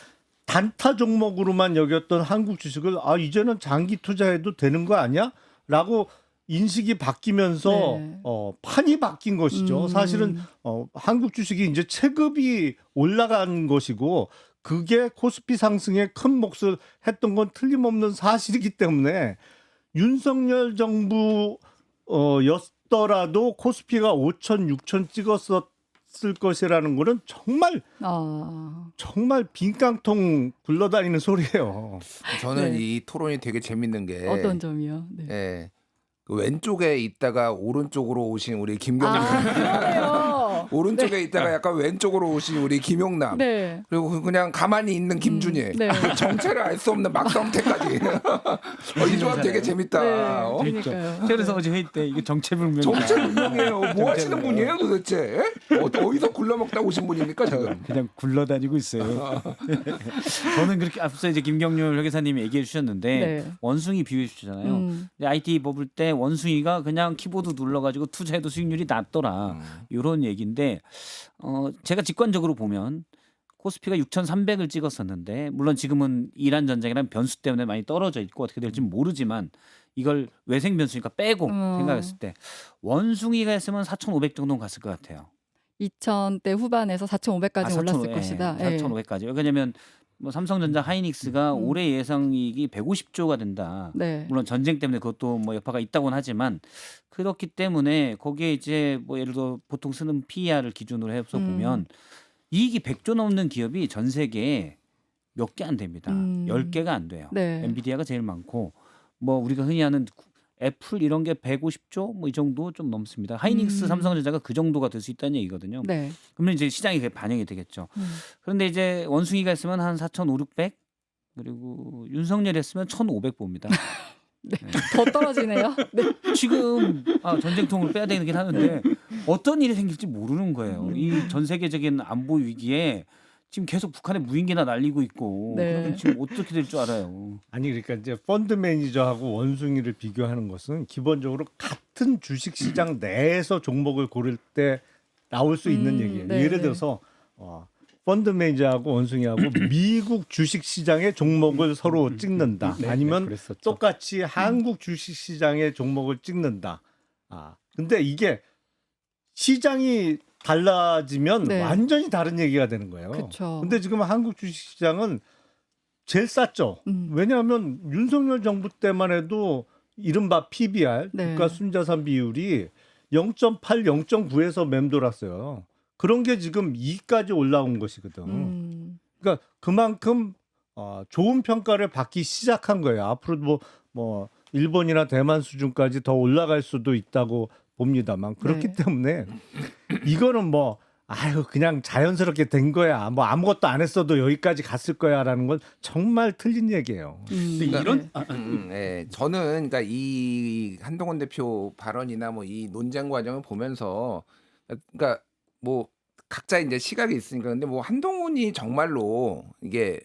Speaker 4: 단타 종목으로만 여겼던 한국 주식을 이제는 장기 투자해도 되는 거 아니야? 라고 인식이 바뀌면서
Speaker 1: 네.
Speaker 4: 판이 바뀐 것이죠. 사실은 한국 주식이 이제 체급이 올라간 것이고 그게 코스피 상승에 큰 몫을 했던 건 틀림없는 사실이기 때문에 윤석열 정부였더라도 코스피가 5천, 6천 찍었을 것이라는 거는 정말 빈깡통 굴러다니는 소리예요.
Speaker 2: 저는
Speaker 1: 네.
Speaker 2: 이 토론이 되게 재밌는 게
Speaker 1: 어떤 점이요? 네.
Speaker 2: 예, 그 왼쪽에 있다가 오른쪽으로 오신 우리 김경남
Speaker 1: 그러네요.
Speaker 2: 오른쪽에 있다가 약간 왼쪽으로 오신 우리 김용남
Speaker 1: 네.
Speaker 2: 그리고 그냥 가만히 있는 김준일
Speaker 1: 네.
Speaker 2: 그 정체를 알 수 없는 막성태까지 이 조합 되게 재밌다.
Speaker 1: 네.
Speaker 2: 어?
Speaker 1: 그러니까요.
Speaker 5: 그래서 어제 회의 때 이게 정체불명.
Speaker 2: 정체불명이에요. 뭐 하시는 분이에요 도대체? 어디서 굴러먹다 오신 분입니까 지금?
Speaker 5: 그냥 굴러다니고 있어요. 저는 그렇게 앞서 이제 김경률 회계사님이 얘기해 주셨는데
Speaker 1: 네.
Speaker 5: 원숭이 비유해 주셨잖아요. IT 뽑을 때 원숭이가 그냥 키보드 눌러가지고 투자해도 수익률이 낮더라. 이런 얘기인데 제가 직관적으로 보면 코스피가 6,300을 찍었었는데 물론 지금은 이란 전쟁이랑 변수 때문에 많이 떨어져 있고 어떻게 될지 모르지만 이걸 외생 변수니까 빼고 생각했을 때 원숭이가 했으면 4,500 정도는 갔을 것 같아요.
Speaker 1: 2000대 후반에서 4,500까지 올랐을 것이다. 예.
Speaker 5: 4,500까지. 왜냐하면 뭐 삼성전자 하이닉스가 올해 예상이익이 150조가 된다.
Speaker 1: 네.
Speaker 5: 물론 전쟁 때문에 그것도 뭐 여파가 있다고는 하지만 그렇기 때문에 거기에 이제 뭐 예를 들어 보통 쓰는 PER을 기준으로 해서 보면 이익이 100조 넘는 기업이 전 세계에 몇 개 안 됩니다. 10개가 안 돼요.
Speaker 1: 네.
Speaker 5: 엔비디아가 제일 많고 뭐 우리가 흔히 아는 애플 이런 게 150조 뭐 이 정도 좀 넘습니다. 하이닉스, 삼성전자가 그 정도가 될 수 있다는 얘기거든요.
Speaker 1: 네.
Speaker 5: 그러면 이제 시장이 그게 반영이 되겠죠. 그런데 이제 원숭이가 있으면 한 4,500, 600 그리고 윤석열이 했으면 1,500 봅니다.
Speaker 1: 네. 더 떨어지네요. 네.
Speaker 5: 지금 전쟁통을 빼야 되긴 하는데 어떤 일이 생길지 모르는 거예요. 이 전 세계적인 안보 위기에 지금 계속 북한에 무인기나 날리고 있고
Speaker 1: 네.
Speaker 5: 그러면 지금 어떻게 될 줄 알아요.
Speaker 4: 아니 그러니까 이제 펀드 매니저하고 원숭이를 비교하는 것은 기본적으로 같은 주식 시장 내에서 종목을 고를 때 나올 수 있는 얘기예요.
Speaker 1: 네,
Speaker 4: 예를
Speaker 1: 네.
Speaker 4: 들어서 펀드 매니저하고 원숭이하고 미국 주식 시장의 종목을 서로 찍는다.
Speaker 3: 네,
Speaker 4: 아니면
Speaker 3: 네, 그랬었죠.
Speaker 4: 똑같이 한국 주식 시장의 종목을 찍는다. 근데 이게 시장이 달라지면
Speaker 1: 네.
Speaker 4: 완전히 다른 얘기가 되는 거예요.
Speaker 1: 그쵸.
Speaker 4: 근데 지금 한국 주식 시장은 제일 쌌죠. 왜냐하면 윤석열 정부 때만 해도 이른바 PBR,
Speaker 1: 네.
Speaker 4: 국가 순자산 비율이 0.8, 0.9에서 맴돌았어요. 그런 게 지금 2까지 올라온 것이거든. 그러니까 그만큼 좋은 평가를 받기 시작한 거예요. 앞으로 뭐 일본이나 대만 수준까지 더 올라갈 수도 있다고 봅니다만 그렇기
Speaker 1: 네.
Speaker 4: 때문에 이거는 그냥 자연스럽게 된 거야. 뭐 아무것도 안 했어도 여기까지 갔을 거야라는 건 정말 틀린 얘기예요.
Speaker 3: 근데 이런
Speaker 2: 예, 저는 그러니까 이 한동훈 대표 발언이나 뭐 이 논쟁 과정을 보면서 그러니까 뭐 각자 이제 시각이 있으니까 근데 뭐 한동훈이 정말로 이게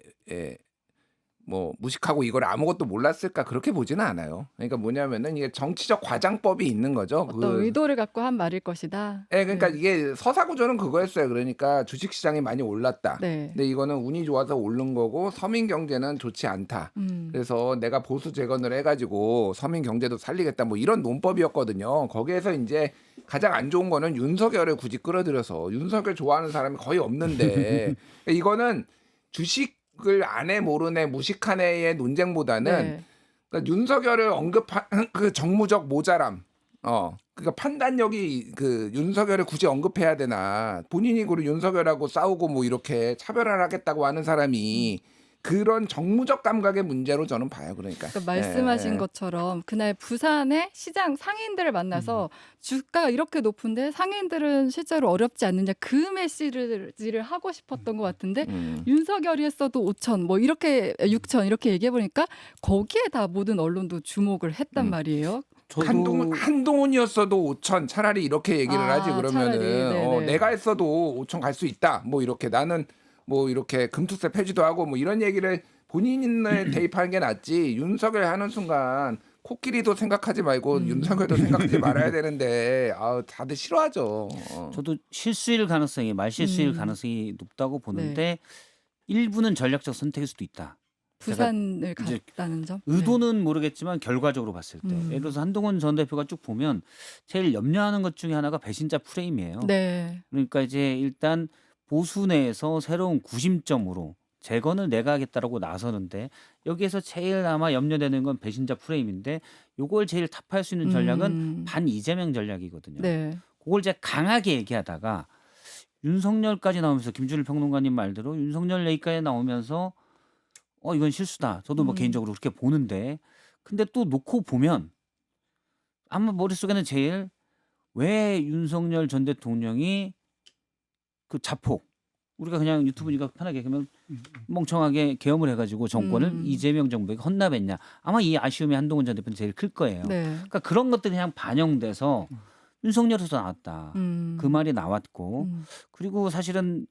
Speaker 2: 뭐 무식하고 이걸 아무것도 몰랐을까 그렇게 보지는 않아요. 그러니까 뭐냐면은 이게 정치적 과장법이 있는 거죠.
Speaker 1: 어떤 의도를 갖고 한 말일 것이다.
Speaker 2: 예, 그러니까
Speaker 1: 네.
Speaker 2: 이게 서사구조는 그거였어요. 그러니까 주식 시장이 많이 올랐다.
Speaker 1: 네.
Speaker 2: 근데 이거는 운이 좋아서 오른 거고 서민 경제는 좋지 않다. 그래서 내가 보수 재건을 해가지고 서민 경제도 살리겠다. 뭐 이런 논법이었거든요. 거기에서 이제 가장 안 좋은 거는 윤석열을 굳이 끌어들여서 윤석열 좋아하는 사람이 거의 없는데 이거는 주식을 아네 모르네 무식하네의 논쟁보다는
Speaker 1: 네.
Speaker 2: 그러니까 윤석열을 언급한 그 정무적 모자람. 그러니까 판단력이 그 윤석열을 굳이 언급해야 되나 본인이 그리고 윤석열하고 싸우고 뭐 이렇게 차별을 하겠다고 하는 사람이 그런 정무적 감각의 문제로 저는 봐요. 그러니까.
Speaker 1: 그러니까 말씀하신
Speaker 2: 예.
Speaker 1: 것처럼 그날 부산의 시장 상인들을 만나서 주가가 이렇게 높은데 상인들은 실제로 어렵지 않느냐 그 메시지를 하고 싶었던 것 같은데 윤석열이 했어도 5천 뭐 이렇게 6천 이렇게 얘기해 보니까 거기에 다 모든 언론도 주목을 했단 말이에요.
Speaker 2: 한동훈이었어도 5천 차라리 이렇게 얘기를 하지
Speaker 1: 차라리,
Speaker 2: 그러면은
Speaker 1: 네네.
Speaker 2: 내가 했어도 5천 갈 수 있다. 뭐 이렇게 나는 뭐 이렇게 금투세 폐지도 하고 뭐 이런 얘기를 본인을 대입하는 게 낫지. 윤석열 하는 순간 코끼리도 생각하지 말고 윤석열도 생각하지 말아야 되는데 다들 싫어하죠.
Speaker 5: 저도 실수일 가능성이 말실수일 가능성이 높다고 보는데 일부는 전략적 선택일 수도 있다.
Speaker 1: 부산을
Speaker 5: 이제
Speaker 1: 갔다는 점.
Speaker 5: 의도는 모르겠지만 결과적으로 봤을 때 예를 들어서 한동훈 전 대표가 쭉 보면 제일 염려하는 것 중에 하나가 배신자 프레임이에요.
Speaker 1: 네.
Speaker 5: 그러니까 이제 일단 보수 내에서 새로운 구심점으로 재건을 내가 하겠다라고 나서는데 여기에서 제일 아마 염려되는 건 배신자 프레임인데 요걸 제일 타파할 수 있는 전략은 반 이재명 전략이거든요.
Speaker 1: 네.
Speaker 5: 그걸 이제 강하게 얘기하다가 윤석열까지 나오면서 김준일 평론가님 말대로 윤석열 얘기까지 나오면서 이건 실수다. 저도 뭐 개인적으로 그렇게 보는데 근데 또 놓고 보면 아마 머릿속에는 제일 왜 윤석열 전 대통령이 그 자폭 우리가 그냥 유튜브니까 편하게 그러면 멍청하게 계엄을 해가지고 정권을 이재명 정부에게 헌납했냐 아마 이 아쉬움이 한동훈 전 대표는 제일 클 거예요.
Speaker 1: 네.
Speaker 5: 그러니까 그런 것들이 그냥 반영돼서 윤석열에서 나왔다. 그 말이 나왔고 그리고 사실은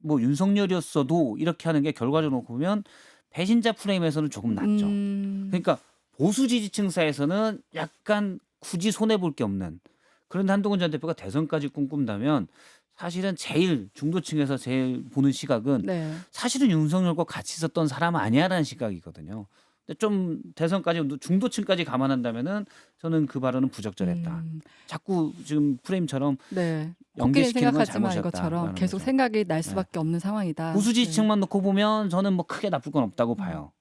Speaker 5: 뭐 윤석열이었어도 이렇게 하는 게 결과적으로 보면 배신자 프레임에서는 조금 낫죠. 그러니까 보수 지지층 사이에서는 약간 굳이 손해 볼 게 없는 그런데 한동훈 전 대표가 대선까지 꿈꾼다면 사실은 제일 중도층에서 제일 보는 시각은
Speaker 1: 네.
Speaker 5: 사실은 윤석열과 같이 있었던 사람 아니야라는 시각이거든요. 근데 좀 대선까지 중도층까지 감안한다면은 저는 그 발언은 부적절했다. 자꾸 지금 프레임처럼
Speaker 1: 네. 코끼리
Speaker 5: 연계시키는 건
Speaker 1: 생각하지만
Speaker 5: 잘못이었다.
Speaker 1: 이것처럼 계속 생각이 날 수밖에 없는 상황이다.
Speaker 5: 보수
Speaker 1: 네.
Speaker 5: 지지층만 놓고 보면 저는 뭐 크게 나쁠 건 없다고 봐요.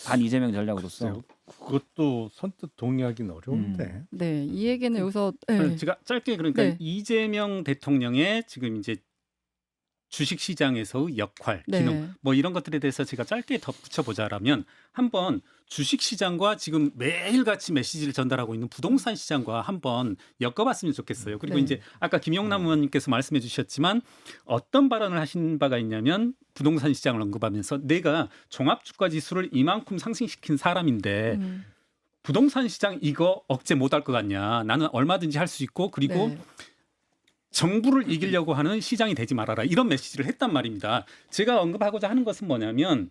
Speaker 5: 반 이재명 전략으로서.
Speaker 4: 글쎄요. 그것도 선뜻 동의하기는 어려운데.
Speaker 1: 네, 이 얘기는 여기서 네.
Speaker 3: 제가 짧게 그러니까
Speaker 1: 네.
Speaker 3: 이재명 대통령의 지금 이제 주식시장에서의 역할,
Speaker 1: 네.
Speaker 3: 기능 뭐 이런 것들에 대해서 제가 짧게 덧붙여 보자라면 한번 주식시장과 지금 매일같이 메시지를 전달하고 있는 부동산 시장과 한번 엮어봤으면 좋겠어요. 그리고
Speaker 1: 네.
Speaker 3: 이제 아까 김영남 의원님께서 말씀해 주셨지만 어떤 발언을 하신 바가 있냐면 부동산 시장을 언급하면서 내가 종합주가지수를 이만큼 상승시킨 사람인데 부동산 시장 이거 억제 못할 것 같냐. 나는 얼마든지 할 수 있고 그리고
Speaker 1: 네.
Speaker 3: 정부를 이기려고 하는 시장이 되지 말아라. 이런 메시지를 했단 말입니다. 제가 언급하고자 하는 것은 뭐냐면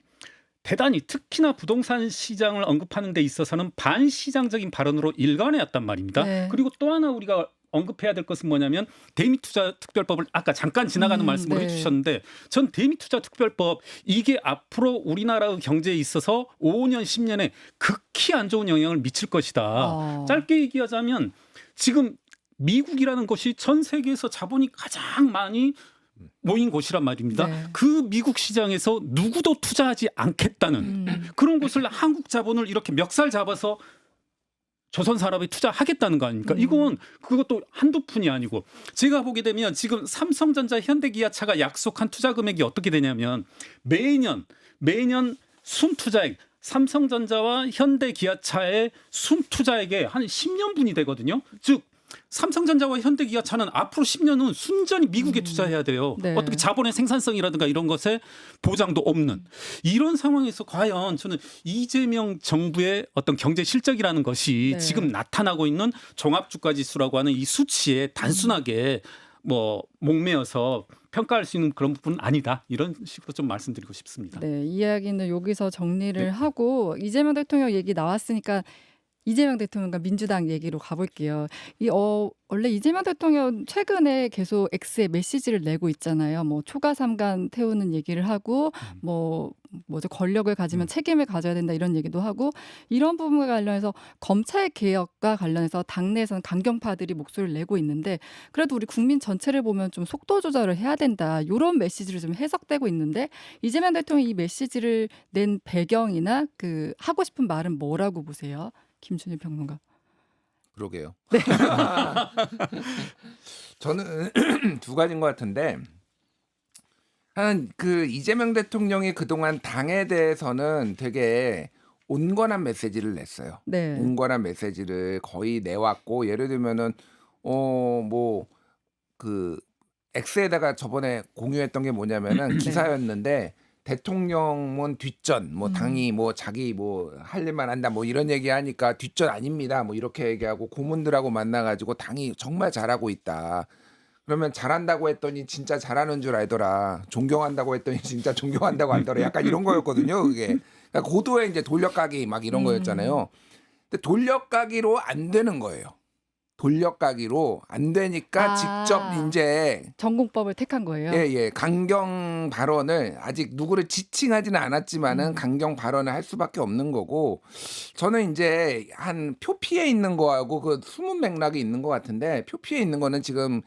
Speaker 3: 대단히 특히나 부동산 시장을 언급하는 데 있어서는 반시장적인 발언으로 일관해왔단 말입니다.
Speaker 1: 네.
Speaker 3: 그리고 또 하나 우리가 언급해야 될 것은 뭐냐면 대미투자특별법을 아까 잠깐 지나가는 말씀을
Speaker 1: 네.
Speaker 3: 해주셨는데 전 대미투자특별법 이게 앞으로 우리나라의 경제에 있어서 5년 10년에 극히 안 좋은 영향을 미칠 것이다. 짧게 얘기하자면 지금 미국이라는 것이 전 세계에서 자본이 가장 많이 모인 곳이란 말입니다.
Speaker 1: 네.
Speaker 3: 그 미국 시장에서 누구도 투자하지 않겠다는 그런 곳을 한국 자본을 이렇게 멱살 잡아서 조선 산업에 투자하겠다는 거 아닙니까? 이건 그것도 한두 푼이 아니고 제가 보게 되면 지금 삼성전자, 현대기아차가 약속한 투자 금액이 어떻게 되냐면 매년 순투자액 삼성전자와 현대기아차의 순투자액의 한 10년분이 되거든요. 즉 삼성전자와 현대기아차는 앞으로 10년은 순전히 미국에 투자해야 돼요.
Speaker 1: 네.
Speaker 3: 어떻게 자본의 생산성이라든가 이런 것에 보장도 없는 이런 상황에서 과연 저는 이재명 정부의 어떤 경제 실적이라는 것이
Speaker 1: 네.
Speaker 3: 지금 나타나고 있는 종합주가지수라고 하는 이 수치에 단순하게 뭐 목매어서 평가할 수 있는 그런 부분은 아니다. 이런 식으로 좀 말씀드리고 싶습니다.
Speaker 1: 네, 이야기는 여기서 정리를
Speaker 3: 네.
Speaker 1: 하고 이재명 대통령 얘기 나왔으니까 이재명 대통령과 민주당 얘기로 가볼게요. 원래 이재명 대통령 최근에 계속 X에 메시지를 내고 있잖아요. 뭐 초과 삼간 태우는 얘기를 하고 뭐죠 권력을 가지면 책임을 가져야 된다 이런 얘기도 하고 이런 부분과 관련해서 검찰 개혁과 관련해서 당내에서는 강경파들이 목소리를 내고 있는데 그래도 우리 국민 전체를 보면 좀 속도 조절을 해야 된다 이런 메시지를 좀 해석되고 있는데 이재명 대통령이 이 메시지를 낸 배경이나 그 하고 싶은 말은 뭐라고 보세요? 김준일 평론가.
Speaker 2: 그러게요. 저는 두 가지인 것 같은데 한 그 이재명 대통령이 그동안 당에 대해서는 되게 온건한 메시지를 냈어요.
Speaker 1: 네.
Speaker 2: 온건한 메시지를 거의 내왔고 예를 들면은 뭐 그 X에다가 저번에 공유했던 게 뭐냐면은 기사였는데 대통령은 뒷전 뭐 당이 뭐 자기 뭐 할 일만 한다 뭐 이런 얘기하니까 뒷전 아닙니다 뭐 이렇게 얘기하고 고문들하고 만나가지고 당이 정말 잘하고 있다. 그러면 잘한다고 했더니 진짜 잘하는 줄 알더라. 존경한다고 했더니 진짜 존경한다고 하더라. 약간 이런 거였거든요. 그게 그러니까 고도의 이제 돌려까기 막 이런 거였잖아요. 근데 돌려까기로 안 되는 거예요. 돌려까기로 안 되니까 직접 이제
Speaker 1: 전공법을 택한 거예요.
Speaker 2: 예, 강경 발언을 아직 누구를 지칭하지는 않았지만은 강경 발언을 할 수밖에 없는 거고 저는 이제 한 표피에 있는 거하고 그 숨은 맥락이 있는 것 같은데 표피에 있는 거는 지금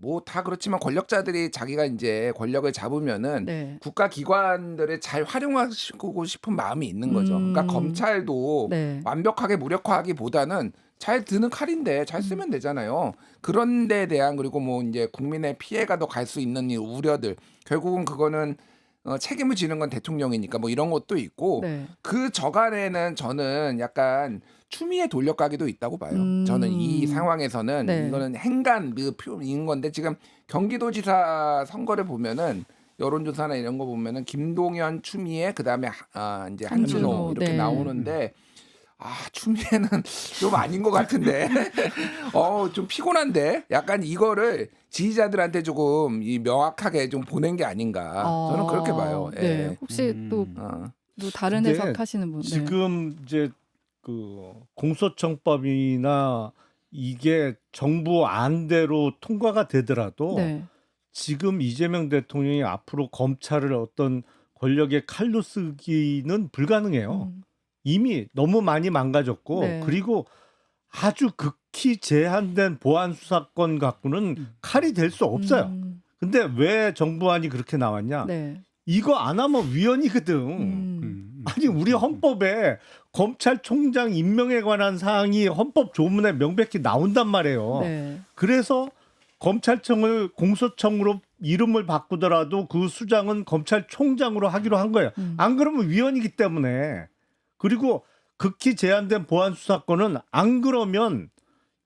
Speaker 2: 뭐 다 그렇지만 권력자들이 자기가 이제 권력을 잡으면은
Speaker 1: 네.
Speaker 2: 국가 기관들을 잘 활용하고 싶은 마음이 있는 거죠. 그러니까 검찰도
Speaker 1: 네.
Speaker 2: 완벽하게 무력화하기보다는 잘 드는 칼인데 잘 쓰면 되잖아요. 그런 데에 대한 그리고 뭐 이제 국민의 피해가 더 갈 수 있는 이 우려들 결국은 그거는 책임을 지는 건 대통령이니까 뭐 이런 것도 있고
Speaker 1: 네.
Speaker 2: 그 저간에는 저는 약간 추미애 돌려가기도 있다고 봐요. 저는 이 상황에서는
Speaker 1: 네.
Speaker 2: 이거는 행간 그 표인 건데 지금 경기도지사 선거를 보면은 여론조사나 이런 거 보면은 김동연, 추미애 그다음에 이제 한준호
Speaker 1: 한준호,
Speaker 2: 이렇게
Speaker 1: 네.
Speaker 2: 나오는데 추미애는 좀 아닌 것 같은데 좀 피곤한데 약간 이거를 지지자들한테 조금 이 명확하게 좀 보낸 게 아닌가 저는 그렇게 봐요. 예.
Speaker 1: 네. 혹시 또 다른
Speaker 4: 근데
Speaker 1: 해석하시는 분? 네.
Speaker 4: 지금 이제 그 공소청법이나 이게 정부 안대로 통과가 되더라도
Speaker 1: 네.
Speaker 4: 지금 이재명 대통령이 앞으로 검찰을 어떤 권력의 칼로 쓰기는 불가능해요. 이미 너무 많이 망가졌고
Speaker 1: 네.
Speaker 4: 그리고 아주 극히 제한된 보안 수사권 갖고는 칼이 될 수 없어요. 근데 왜 정부안이 그렇게 나왔냐?
Speaker 1: 네.
Speaker 4: 이거 안 하면 위헌이거든. 아니 우리 헌법에 검찰총장 임명에 관한 사항이 헌법 조문에 명백히 나온단 말이에요.
Speaker 1: 네.
Speaker 4: 그래서 검찰청을 공소청으로 이름을 바꾸더라도 그 수장은 검찰총장으로 하기로 한 거예요. 안 그러면 위헌이기 때문에. 그리고 극히 제한된 보안 수사권은 안 그러면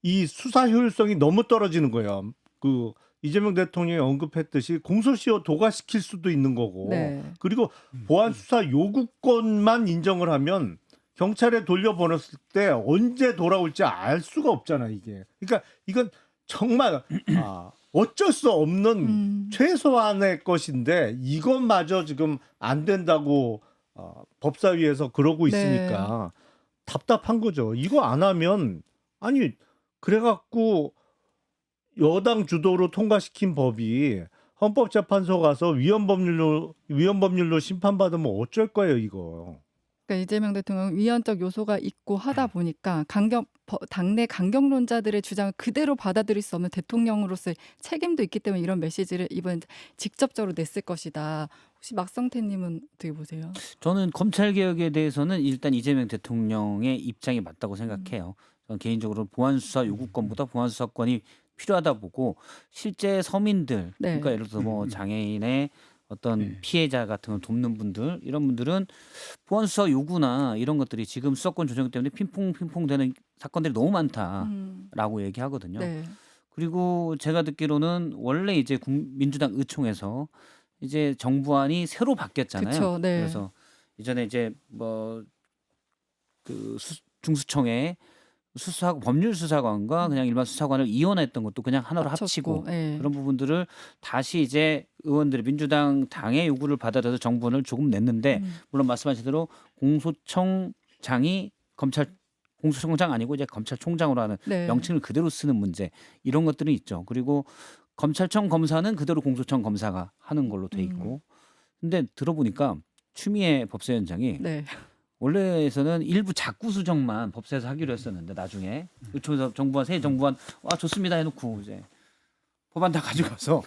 Speaker 4: 이 수사 효율성이 너무 떨어지는 거예요. 그 이재명 대통령이 언급했듯이 공소시효 도과시킬 수도 있는 거고.
Speaker 1: 네.
Speaker 4: 그리고 보안 수사 요구권만 인정을 하면 경찰에 돌려보냈을 때 언제 돌아올지 알 수가 없잖아 이게. 그러니까 이건 정말 어쩔 수 없는 최소한의 것인데 이것마저 지금 안 된다고 법사위에서 그러고 있으니까 답답한 거죠. 이거 안 하면 아니 그래갖고 여당 주도로 통과시킨 법이 헌법재판소 가서 위헌법률로 심판받으면 어쩔 거예요 이거.
Speaker 1: 그러니까 이재명 대통령 위헌적 요소가 있고 하다 보니까 당내 강경론자들의 주장을 그대로 받아들일 수 없는 대통령으로서의 책임도 있기 때문에 이런 메시지를 이번 직접적으로 냈을 것이다. 혹시 막성태님은 어떻게 보세요?
Speaker 5: 저는 검찰 개혁에 대해서는 일단 이재명 대통령의 입장이 맞다고 생각해요. 저는 개인적으로 보안 수사 요구권보다 보안 수사권이 필요하다 보고 실제 서민들
Speaker 1: 네.
Speaker 5: 그러니까 예를 들어서 뭐 장애인의 어떤 피해자 같은 걸 돕는 분들 이런 분들은 보안 수사 요구나 이런 것들이 지금 수사권 조정 때문에 핑퐁 되는 사건들이 너무 많다라고 얘기하거든요.
Speaker 1: 네.
Speaker 5: 그리고 제가 듣기로는 원래 이제 민주당 의총에서 이제 정부안이 새로 바뀌었잖아요.
Speaker 1: 그쵸, 네.
Speaker 5: 그래서 이전에 이제 뭐 그 중수청에 법률수사관과 그냥 일반 수사관을 이원했던 것도 그냥 하나로 합치고
Speaker 1: 네.
Speaker 5: 그런 부분들을 다시 이제 의원들이 민주당 당의 요구를 받아들여서 정부안을 조금 냈는데 물론 말씀하신 대로 공소청장이 공소청장 아니고 이제 검찰총장으로 하는
Speaker 1: 네.
Speaker 5: 명칭을 그대로 쓰는 문제 이런 것들은 있죠. 그리고 검찰청 검사는 그대로 공소청 검사가 하는 걸로 돼 있고 근데 들어보니까 추미애 법사위원장이
Speaker 1: 네.
Speaker 5: 원래에서는 일부 자구 수정만 법사에서 하기로 했었는데 나중에 의총에서 새 정부안 좋습니다 해놓고 이제 법안 다 가져가서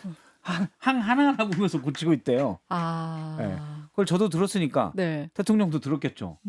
Speaker 5: 하나하나 보면서 고치고 있대요. 네. 그걸 저도 들었으니까
Speaker 1: 네.
Speaker 5: 대통령도 들었겠죠.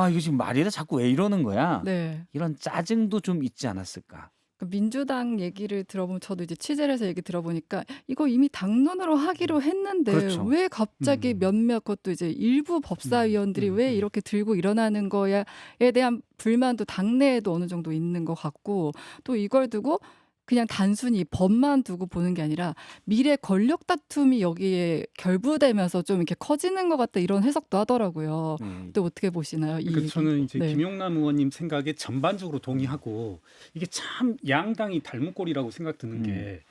Speaker 5: 이거 지금 말이라 자꾸 왜 이러는 거야?
Speaker 1: 네.
Speaker 5: 이런 짜증도 좀 있지 않았을까?
Speaker 1: 민주당 얘기를 들어보면 저도 이제 취재를 해서 얘기 들어보니까 이거 이미 당론으로 하기로 했는데
Speaker 5: 그렇죠.
Speaker 1: 왜 갑자기
Speaker 3: 음.
Speaker 1: 몇몇 것도 이제 일부 법사위원들이 왜 이렇게 들고 일어나는 거야에 대한 불만도 당내에도 어느 정도 있는 것 같고 또 이걸 두고 그냥 단순히 법만 두고 보는 게 아니라 미래 권력 다툼이 여기에 결부되면서 좀 이렇게 커지는 것 같다 이런 해석도 하더라고요. 또 어떻게 보시나요? 이
Speaker 3: 그러니까 저는 이제
Speaker 1: 네.
Speaker 3: 김용남 의원님 생각에 전반적으로 동의하고 이게 참 양당이 닮은 꼴이라고 생각 드는 게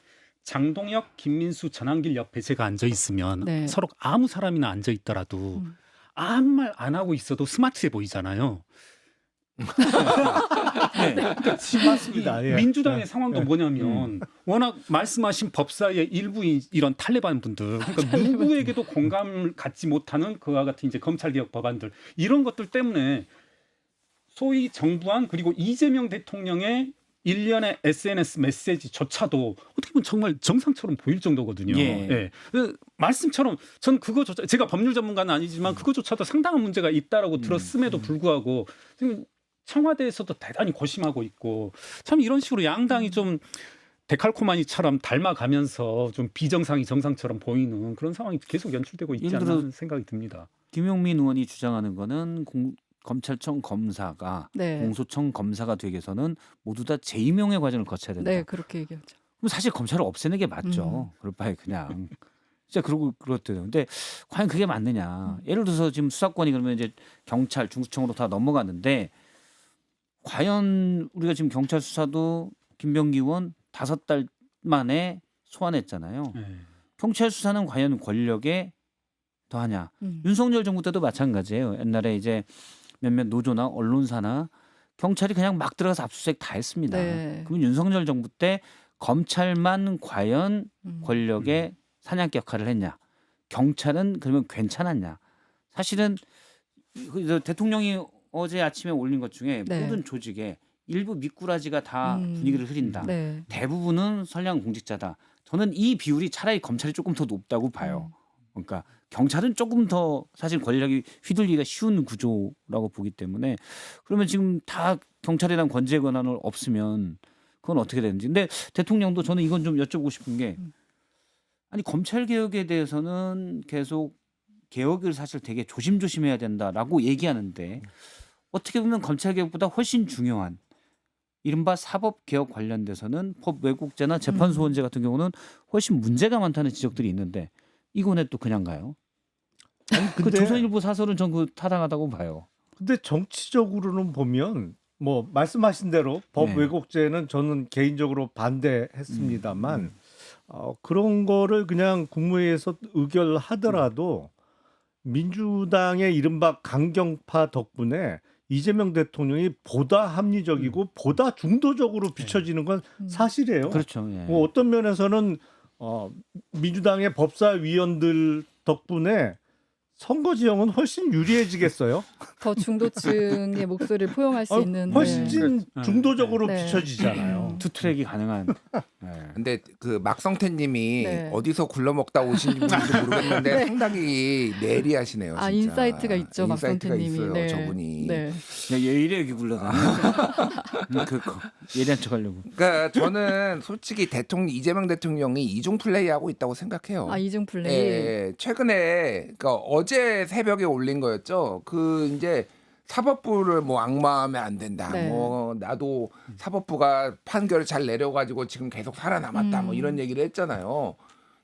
Speaker 3: 장동혁, 김민수, 전한길 옆에 제가 앉아 있으면
Speaker 1: 네.
Speaker 3: 서로 아무 사람이나 앉아 있더라도
Speaker 1: 음.
Speaker 3: 아무 말 안 하고 있어도 스마트해 보이잖아요. 네.
Speaker 4: 맞습니다. 예.
Speaker 3: 민주당의
Speaker 4: 예.
Speaker 3: 상황도
Speaker 4: 예.
Speaker 3: 뭐냐면 워낙 말씀하신 법사위의 일부인 이런 탈레반 분들 그러니까 누구에게도 공감을 갖지 못하는 그와 같은 이제 검찰개혁 법안들 이런 것들 때문에 소위 정부안 그리고 이재명 대통령의 일련의 SNS 메시지조차도 어떻게 보면 정말 정상처럼 보일 정도거든요.
Speaker 5: 예.
Speaker 3: 예. 그 말씀처럼 전 그거조차 제가 법률 전문가는 아니지만 그거조차도 상당한 문제가 있다라고 들었음에도 불구하고 지금 청와대에서도 대단히 고심하고 있고 참 이런 식으로 양당이 좀 데칼코마니처럼 닮아가면서 좀 비정상이 정상처럼 보이는 그런 상황이 계속 연출되고 있지
Speaker 5: 예를
Speaker 3: 않나
Speaker 5: 들어
Speaker 3: 하는 생각이 듭니다.
Speaker 5: 김용민 의원이 주장하는 거는 검찰청 검사가
Speaker 1: 네.
Speaker 5: 공소청 검사가 되기 위해서는 모두 다 재임용의 과정을 거쳐야 된다.
Speaker 1: 네, 그렇게 얘기하죠.
Speaker 5: 그럼 사실 검찰을 없애는 게 맞죠. 그럴 바에 그냥 진짜 그러고 그렇대요. 근데 과연 그게 맞느냐? 예를 들어서 지금 수사권이 그러면 이제 경찰, 중수청으로 다 넘어가는데 과연 우리가 지금 경찰 수사도 김병기 의원 5달 만에 소환했잖아요.
Speaker 3: 예.
Speaker 5: 경찰 수사는 과연 권력에 더하냐?
Speaker 1: 음.
Speaker 5: 윤석열 정부 때도 마찬가지예요. 옛날에 이제 몇몇 노조나 언론사나 경찰이 그냥 막 들어가서 압수수색 다 했습니다.
Speaker 1: 네.
Speaker 5: 그러면 윤석열 정부 때 검찰만 과연 권력의 사냥개 역할을 했냐? 경찰은 그러면 괜찮았냐? 사실은 대통령이 어제 아침에 올린 것 중에
Speaker 1: 네.
Speaker 5: 모든 조직에 일부 미꾸라지가 다 분위기를 흐린다.
Speaker 1: 네.
Speaker 5: 대부분은 선량 공직자다. 저는 이 비율이 차라리 검찰이 조금 더 높다고 봐요. 그러니까 경찰은 조금 더 사실 권력이 휘둘리기가 쉬운 구조라고 보기 때문에 그러면 지금 다 경찰에 대한 권제 권한을 없으면 그건 어떻게 되는지. 근데 대통령도 저는 이건 좀 여쭤보고 싶은 게 아니 검찰 개혁에 대해서는 계속 개혁을 사실 되게 조심조심해야 된다라고 얘기하는데 어떻게 보면 검찰 개혁보다 훨씬 중요한 이른바 사법 개혁 관련돼서는 법 왜곡죄나 재판 소원죄 같은 경우는 훨씬 문제가 많다는 지적들이 있는데 이건 왜 또 그냥 가요? 그
Speaker 4: 근데-
Speaker 5: 조선일보 사설은 전 그 타당하다고 봐요.
Speaker 4: 근데 정치적으로는 보면 뭐 말씀하신 대로 법
Speaker 5: 네.
Speaker 4: 왜곡죄는 저는 개인적으로 반대했습니다만 그런 거를 그냥 국무회의에서 의결하더라도 민주당의 이른바 강경파 덕분에 이재명 대통령이 보다 합리적이고 보다 중도적으로 비춰지는 건 사실이에요.
Speaker 5: 그렇죠. 예.
Speaker 4: 뭐 어떤 면에서는 민주당의 법사위원들 덕분에 선거 지형은 훨씬 유리해지겠어요.
Speaker 1: 더 중도층의 목소리를 포용할 수 있는
Speaker 4: 훨씬
Speaker 3: 네.
Speaker 4: 중도적으로
Speaker 1: 네.
Speaker 4: 비춰지잖아요.
Speaker 5: 투 트랙이 가능한. 예.
Speaker 2: 근데 그 막성태님이
Speaker 1: 네.
Speaker 2: 어디서 굴러먹다 오신 분인지 모르겠는데 상당히 내리하시네요.
Speaker 1: 아,
Speaker 2: 진짜.
Speaker 1: 인사이트가 있죠,
Speaker 2: 인사이트가
Speaker 1: 막성태님이.
Speaker 2: 있어요,
Speaker 1: 네.
Speaker 2: 저분이.
Speaker 1: 네.
Speaker 5: 야, 얘 이래 여기 굴러다녀. 예리한 척하려고.
Speaker 2: 그러니까 저는 솔직히 이재명 대통령이 이중 플레이하고 있다고 생각해요.
Speaker 1: 아, 이중 플레이.
Speaker 2: 예, 최근에 그러니까 어제 새벽에 올린 거였죠. 그 이제 사법부를 뭐 악마하면 안 된다.
Speaker 1: 네.
Speaker 2: 뭐 나도 사법부가 판결을 잘 내려가지고 지금 계속 살아남았다. 뭐 이런 얘기를 했잖아요.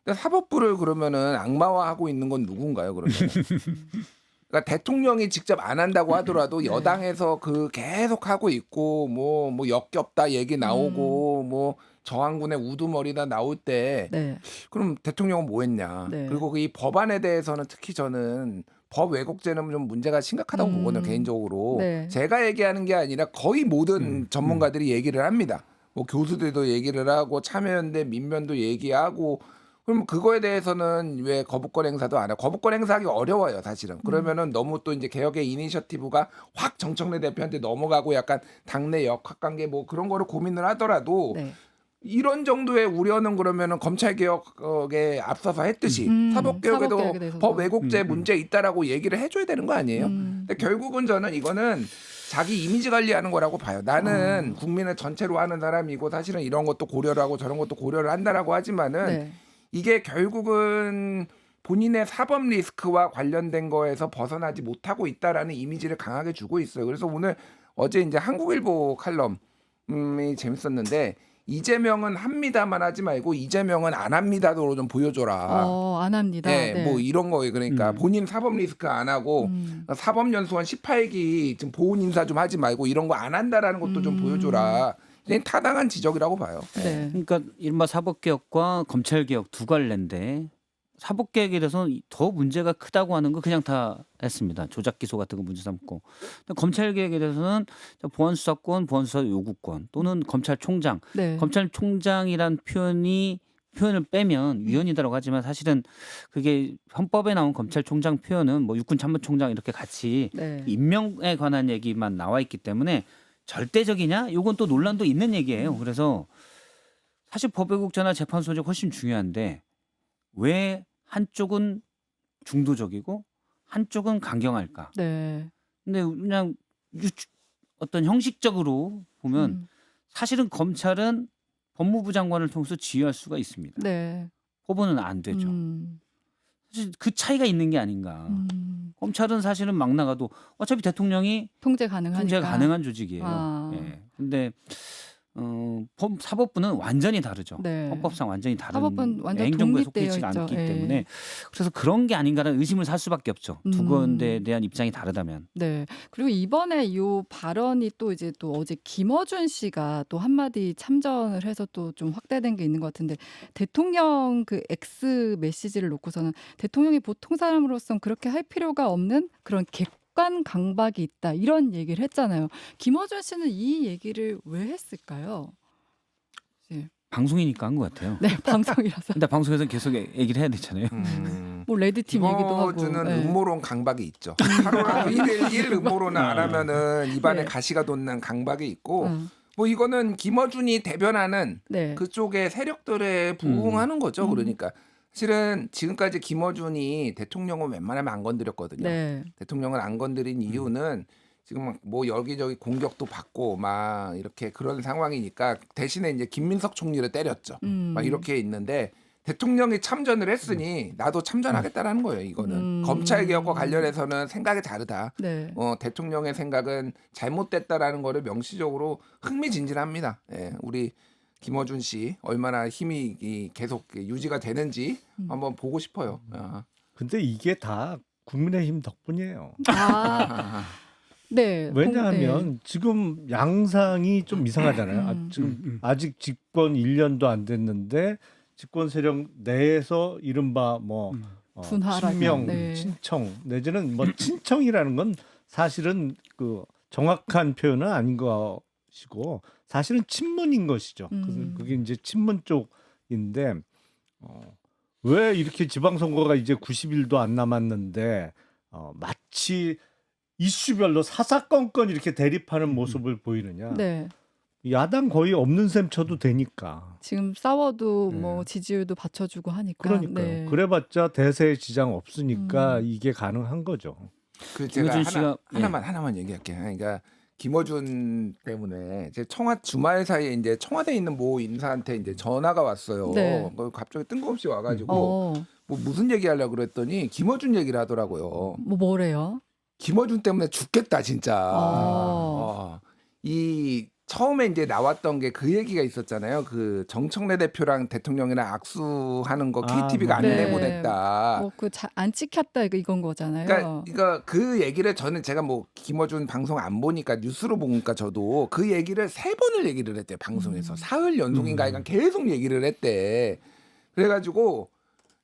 Speaker 2: 근데 사법부를 그러면은 악마화하고 있는 건 누군가요? 그러면? 그러니까 대통령이 직접 안 한다고 하더라도 여당에서 그 계속 하고 있고 뭐 역겹다 얘기 나오고 뭐 저항군의 우두머리다 나올 때
Speaker 1: 네.
Speaker 2: 그럼 대통령은 뭐 했냐.
Speaker 1: 네.
Speaker 2: 그리고 이 법안에 대해서는 특히 저는 법 왜곡죄는 좀 문제가 심각하다고 보거든요. 개인적으로.
Speaker 1: 네.
Speaker 2: 제가 얘기하는 게 아니라 거의 모든 전문가들이 얘기를 합니다. 뭐 교수들도 얘기를 하고 참여연대 민변도 얘기하고 그럼 그거에 대해서는 왜 거부권 행사도 안 해요? 거부권 행사하기 어려워요, 사실은. 그러면은 너무 또 이제 개혁의 이니셔티브가 확 정청래 대표한테 넘어가고 약간 당내 역학관계 뭐 그런 거를 고민을 하더라도
Speaker 1: 네.
Speaker 2: 이런 정도의 우려는 그러면은 검찰 개혁에 앞서서 했듯이 사법 개혁에도
Speaker 1: 사법개혁에 대해서도.
Speaker 2: 법 왜곡죄 문제 있다라고 얘기를 해줘야 되는 거 아니에요?
Speaker 1: 음.
Speaker 2: 근데 결국은 저는 이거는 자기 이미지 관리하는 거라고 봐요. 나는 국민을 전체로 하는 사람이고 사실은 이런 것도 고려를 하고 저런 것도 고려를 한다라고 하지만은
Speaker 1: 네.
Speaker 2: 이게 결국은 본인의 사법 리스크와 관련된 거에서 벗어나지 못하고 있다라는 이미지를 강하게 주고 있어요. 그래서 오늘 어제 이제 한국일보 칼럼이 재밌었는데 이재명은 합니다만 하지 말고 이재명은 안 합니다로 좀 보여줘라.
Speaker 1: 안 합니다.
Speaker 2: 네,
Speaker 1: 네.
Speaker 2: 뭐 이런 거예요. 그러니까 본인 사법 리스크 안 하고 사법연수원 18기 지금 보훈 인사 좀 하지 말고 이런 거 안 한다라는 것도 좀 보여줘라. 그냥 타당한 지적이라고 봐요.
Speaker 1: 네.
Speaker 5: 그러니까 이른바 사법개혁과 검찰개혁 두 갈래인데 사법개혁에 대해서는 더 문제가 크다고 하는 거 그냥 다 했습니다. 조작 기소 같은 거 문제 삼고. 근데 검찰개혁에 대해서는 보안수사권, 보안수사 요구권 또는 검찰총장.
Speaker 1: 네.
Speaker 5: 검찰총장이란 표현을 빼면 위헌이다라고 하지만 사실은 그게 헌법에 나온 검찰총장 표현은 뭐 육군참모총장 이렇게 같이
Speaker 1: 네.
Speaker 5: 임명에 관한 얘기만 나와 있기 때문에 절대적이냐? 요건 또 논란도 있는 얘기예요. 그래서 사실 법외국자나 재판소적 훨씬 중요한데 왜 한쪽은 중도적이고 한쪽은 강경할까?
Speaker 1: 네.
Speaker 5: 근데 그냥 어떤 형식적으로 보면 사실은 검찰은 법무부 장관을 통해서 지휘할 수가 있습니다.
Speaker 1: 네.
Speaker 5: 법원은 안 되죠. 사실 그 차이가 있는 게 아닌가. 검찰은 사실은 막 나가도 어차피 대통령이
Speaker 1: 통제 가능하니까.
Speaker 5: 통제가 가능한 조직이에요.
Speaker 1: 아.
Speaker 5: 예. 근데 사법부는 완전히 다르죠.
Speaker 1: 네.
Speaker 5: 헌법상 완전히 다른
Speaker 1: 사법부는 완전
Speaker 5: 행정부에
Speaker 1: 독립되어
Speaker 5: 속해 있지
Speaker 1: 있죠.
Speaker 5: 않기
Speaker 1: 예.
Speaker 5: 때문에 그래서 그런 게 아닌가라는 의심을 살 수밖에 없죠. 두 건에 대한 입장이 다르다면.
Speaker 1: 네. 그리고 이번에 이 발언이 또 이제 또 어제 김어준 씨가 또 한마디 참전을 해서 또 좀 확대된 게 있는 것 같은데 대통령 그 X 메시지를 놓고서는 대통령이 보통 사람으로선 그렇게 할 필요가 없는 그런 객관 강박이 있다 이런 얘기를 했잖아요. 김어준 씨는 이 얘기를 왜 했을까요?
Speaker 5: 방송이니까 한 것 같아요.
Speaker 1: 네, 방송이라서.
Speaker 5: 근데 방송에서 계속 얘기를 해야 되잖아요.
Speaker 1: 뭐 레드팀 얘기도 하고.
Speaker 2: 김어준은
Speaker 1: 네.
Speaker 2: 음모론 강박이 있죠. 하루라도 일 음모론을 안 하면은 입안에
Speaker 1: 네.
Speaker 2: 가시가 돋는 강박이 있고
Speaker 1: 음.
Speaker 2: 뭐 이거는 김어준이 대변하는
Speaker 1: 네.
Speaker 2: 그쪽의 세력들에 부응하는 거죠. 그러니까 실은 지금까지 김어준이 대통령은 웬만하면 안 건드렸거든요.
Speaker 1: 네.
Speaker 2: 대통령을 안 건드린 이유는 지금 막 뭐 여기저기 공격도 받고 막 이렇게 그런 상황이니까 대신에 이제 김민석 총리를 때렸죠. 막 이렇게 있는데 대통령이 참전을 했으니 나도 참전하겠다라는 거예요. 이거는 검찰 개혁과 관련해서는 생각이 다르다.
Speaker 1: 네.
Speaker 2: 대통령의 생각은 잘못됐다라는 거를 명시적으로 흥미진진합니다. 예, 우리 김어준 씨 얼마나 힘이 계속 유지가 되는지 한번 보고 싶어요.
Speaker 4: 근데 이게 다 국민의힘 덕분이에요.
Speaker 1: 아. 네.
Speaker 4: 왜냐하면 지금 양상이 좀 이상하잖아요. 지금 아직 집권 1년도 안 됐는데 집권 세력 내에서 이른바 뭐
Speaker 1: 분화라든가,
Speaker 4: 친명,
Speaker 1: 네.
Speaker 4: 친청 내지는 뭐 친청이라는 건 사실은 그 정확한 표현은 아닌 것이고 사실은 친문인 것이죠. 그게 이제 친문 쪽인데 왜 이렇게 지방선거가 이제 90일도 안 남았는데 마치 이슈별로 사사건건 이렇게 대립하는 모습을 보이느냐.
Speaker 1: 네.
Speaker 4: 야당 거의 없는 셈 쳐도 되니까.
Speaker 1: 지금 싸워도 뭐 지지율도 받쳐주고 하니까.
Speaker 4: 그러니까요.
Speaker 1: 네.
Speaker 4: 그래봤자 대세에 지장 없으니까 이게 가능한 거죠.
Speaker 2: 그 제가
Speaker 5: 김어준 씨가
Speaker 2: 하나만 얘기할게요. 그러니까 김어준 때문에 제 주말 사이에 이제 청와대에 있는 모 인사한테 이제 전화가 왔어요.
Speaker 1: 네.
Speaker 2: 갑자기 뜬금없이 와가지고
Speaker 1: 어,
Speaker 2: 뭐 무슨 얘기하려고 그랬더니 김어준 얘기를 하더라고요.
Speaker 1: 뭐래요?
Speaker 2: 김어준 때문에 죽겠다 진짜.
Speaker 1: 어.
Speaker 2: 이 처음에 이제 나왔던 게 그 얘기가 있었잖아요. 그 정청래 대표랑 대통령이랑 악수하는 거 KTV가 안
Speaker 1: 네.
Speaker 2: 내보냈다.
Speaker 1: 뭐 그 안 찍혔다 이건 거잖아요.
Speaker 2: 그러니까 그 얘기를 저는 제가 뭐 김어준 방송 안 보니까 뉴스로 보니까 저도 그 얘기를 3번을 얘기를 했대요. 방송에서 사흘 연속인가 하여간 계속 얘기를 했대. 그래가지고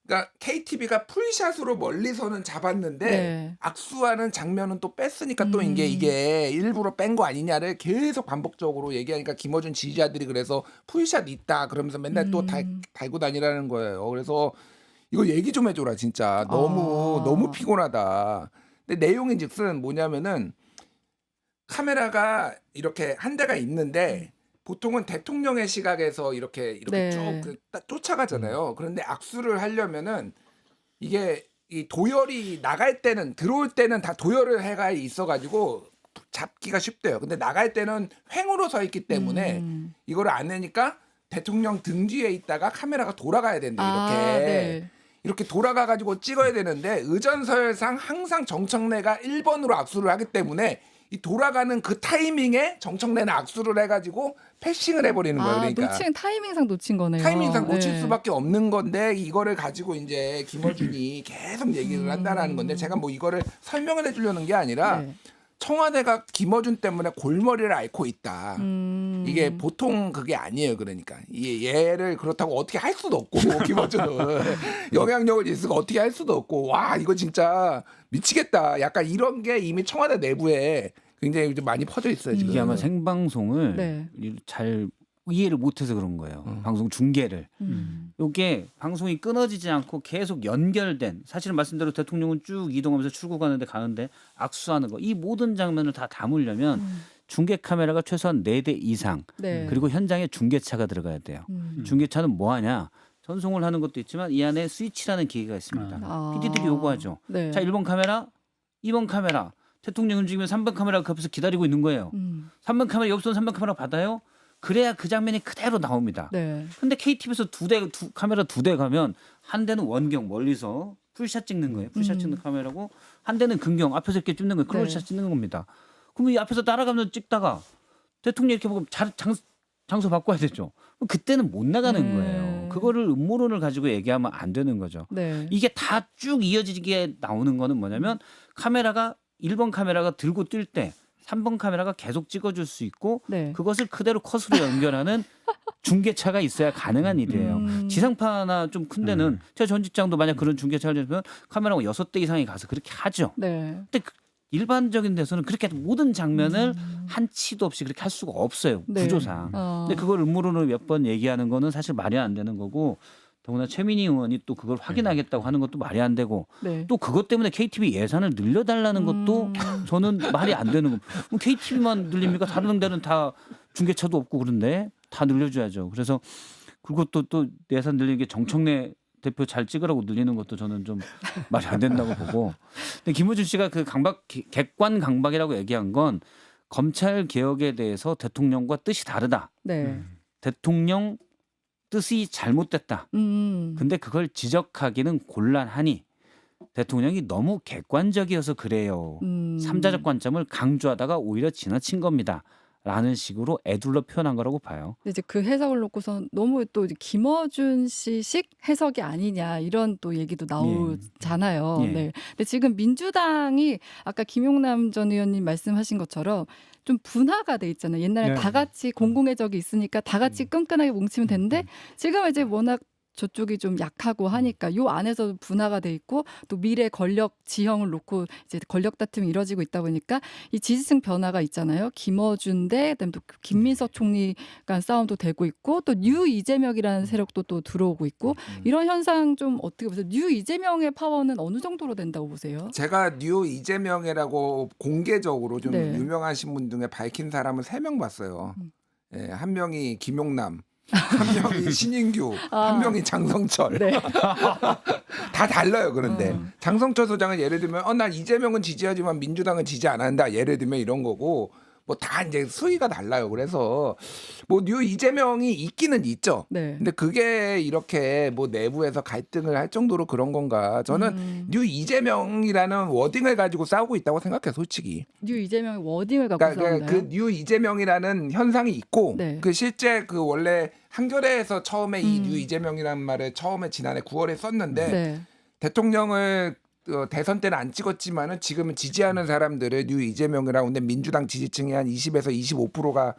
Speaker 2: 그러니까 KTV가 풀샷으로 멀리서는 잡았는데
Speaker 1: 네.
Speaker 2: 악수하는 장면은 또 뺐으니까 또 이게 일부러 뺀 거 아니냐를 계속 반복적으로 얘기하니까 김어준 지지자들이 그래서 풀샷 있다 그러면서 맨날 또 달고 다니라는 거예요. 그래서 이거 얘기 좀 해줘라 진짜 너무 피곤하다. 근데 내용인즉슨 뭐냐면은 카메라가 이렇게 한 대가 있는데 보통은 대통령의 시각에서 이렇게
Speaker 1: 네.
Speaker 2: 쭉 쫓아가잖아요. 그런데 악수를 하려면은 이게 이 도열이 나갈 때는 들어올 때는 다 도열을 해가 있어가지고 잡기가 쉽대요. 근데 나갈 때는 횡으로 서 있기 때문에 이거를 안 내니까 대통령 등 뒤에 있다가 카메라가 돌아가야 된대 이렇게.
Speaker 1: 네.
Speaker 2: 이렇게 돌아가 가지고 찍어야 되는데 의전서열상 항상 정청래가 1번으로 악수를 하기 때문에 이 돌아가는 그 타이밍에 정청래는 악수를 해가지고 패싱을 해버리는 거예요. 그러니까
Speaker 1: 놓친 타이밍상 놓친 거네요.
Speaker 2: 타이밍상 놓칠
Speaker 1: 네.
Speaker 2: 수밖에 없는 건데 이거를 가지고 이제 김어준이 계속 얘기를 한다라는 건데 제가 뭐 이거를 설명을 해주려는 게 아니라
Speaker 1: 네.
Speaker 2: 청와대가 김어준 때문에 골머리를 앓고 있다. 이게
Speaker 1: 음.
Speaker 2: 보통 그게 아니에요. 그러니까 얘를 그렇다고 어떻게 할 수도 없고 김어준은 영향력을 있으니까 어떻게 할 수도 없고 와 이거 진짜 미치겠다. 약간 이런 게 이미 청와대 내부에 굉장히 좀 많이 퍼져 있어요. 지금.
Speaker 5: 이게 아마 생방송을
Speaker 1: 네.
Speaker 5: 잘 이해를 못해서 그런 거예요. 방송 중계를. 요게 방송이 끊어지지 않고 계속 연결된 사실은 말씀대로 대통령은 쭉 이동하면서 출국하는데 가는데 악수하는 거 이 모든 장면을 다 담으려면 중계 카메라가 최소한 4대 이상
Speaker 1: 네.
Speaker 5: 그리고 현장에 중계차가 들어가야 돼요. 중계차는 뭐 하냐? 전송을 하는 것도 있지만 이 안에 스위치라는 기계가 있습니다. PD들이 요구하죠.
Speaker 1: 네.
Speaker 5: 자, 1번 카메라, 2번 카메라. 대통령 움직이면 3번 카메라가 그 옆에서 기다리고 있는 거예요. 3번 카메라 옆선 3번 카메라 받아요. 그래야 그 장면이 그대로 나옵니다.
Speaker 1: 네.
Speaker 5: 근데 KTV에서 카메라 2대 가면 한 대는 원경 멀리서 풀샷 찍는 거예요. 풀샷 찍는 카메라고 한 대는 근경 앞에서 이렇게 찍는 거예요. 클로즈샷
Speaker 1: 네.
Speaker 5: 찍는 겁니다. 그럼 이 앞에서 따라가면서 찍다가 대통령 이렇게 보고 장소 바꿔야 되죠. 그럼 그때는 못 나가는 거예요. 그거를 음모론을 가지고 얘기하면 안 되는 거죠.
Speaker 1: 네.
Speaker 5: 이게 다 쭉 이어지게 나오는 거는 뭐냐면 카메라가 1번 카메라가 들고 뛸 때 3번 카메라가 계속 찍어줄 수 있고
Speaker 1: 네.
Speaker 5: 그것을 그대로 컷으로 연결하는 중계차가 있어야 가능한 일이에요. 지상파나 좀 큰 데는 제가 전 직장도 만약 그런 중계차를 주면 카메라가 6대 이상이 가서 그렇게 하죠.
Speaker 1: 네.
Speaker 5: 근데 일반적인 데서는 그렇게 모든 장면을 한 치도 없이 그렇게 할 수가 없어요.
Speaker 1: 네.
Speaker 5: 구조상. 근데 그걸 음모론으로 몇 번 얘기하는 거는 사실 말이 안 되는 거고 더구나 최민희 의원이 또 그걸 확인하겠다고 하는 것도 말이 안 되고
Speaker 1: 네.
Speaker 5: 또 그것 때문에 KTV 예산을 늘려달라는 것도 저는 말이 안 되는 거. 그럼 KTV만 늘립니까? 다른 데는 다 중계차도 없고 그런데 다 늘려줘야죠. 그래서 그리고 또 예산 늘리는 게 정청래 대표 잘 찍으라고 늘리는 것도 저는 좀 말이 안 된다고 보고. 근데 김어준 씨가 그 객관 강박이라고 얘기한 건 검찰 개혁에 대해서 대통령과 뜻이 다르다.
Speaker 1: 네.
Speaker 5: 대통령 뜻이 잘못됐다. 근데 그걸 지적하기는 곤란하니 대통령이 너무 객관적이어서 그래요. 삼자적 관점을 강조하다가 오히려 지나친 겁니다. 라는 식으로 애둘러 표현한 거라고 봐요.
Speaker 1: 근데 이제 그 해석을 놓고선 너무 또 이제 김어준 씨식 해석이 아니냐 이런 또 얘기도 나오잖아요.
Speaker 5: 예.
Speaker 1: 네. 근데 지금 민주당이 아까 김용남 전 의원님 말씀하신 것처럼 좀 분화가 돼 있잖아요. 옛날에
Speaker 4: 네.
Speaker 1: 다 같이 공공의 적이 있으니까 다 같이 끈끈하게 뭉치면 되는데 지금 이제 워낙 저쪽이 좀 약하고 하니까 요 안에서 분화가 돼 있고 또 미래 권력 지형을 놓고 이제 권력 다툼이 이뤄지고 있다 보니까 이 지지층 변화가 있잖아요. 김어준 대 그다음에 또 김민석 총리 간 싸움도 되고 있고 또 뉴 이재명이라는 세력도 또 들어오고 있고 이런 현상 좀 어떻게 보세요? 뉴 이재명의 파워는 어느 정도로 된다고 보세요?
Speaker 2: 제가 뉴 이재명이라고 공개적으로 좀
Speaker 1: 네.
Speaker 2: 유명하신 분 중에 밝힌 사람은 3명 봤어요. 예, 한 명이 김용남, 한 명이 신인규, 한 명이 장성철.
Speaker 1: 네.
Speaker 2: 다 달라요. 그런데 장성철 소장은 예를 들면 난 이재명은 지지하지만 민주당은 지지 안 한다. 예를 들면 이런 거고 뭐 다 이제 수위가 달라요. 그래서 뭐 뉴 이재명이 있기는 있죠.
Speaker 1: 네.
Speaker 2: 근데 그게 이렇게 뭐 내부에서 갈등을 할 정도로 그런 건가? 저는 뉴 이재명이라는 워딩을 가지고 싸우고 있다고 생각해요, 솔직히.
Speaker 1: 뉴 이재명의 워딩을 갖고
Speaker 2: 그러니까
Speaker 1: 싸운다요?
Speaker 2: 그 뉴 이재명이라는 현상이 있고
Speaker 1: 네.
Speaker 2: 그 실제 그 원래 한겨레에서 처음에 이 뉴 이재명이라는 말을 처음에 지난해 9월에 썼는데
Speaker 1: 네.
Speaker 2: 대통령을 대선 때는 안 찍었지만은 지금은 지지하는 사람들을 뉴 이재명이라고 근데 민주당 지지층이 한 20에서 25%가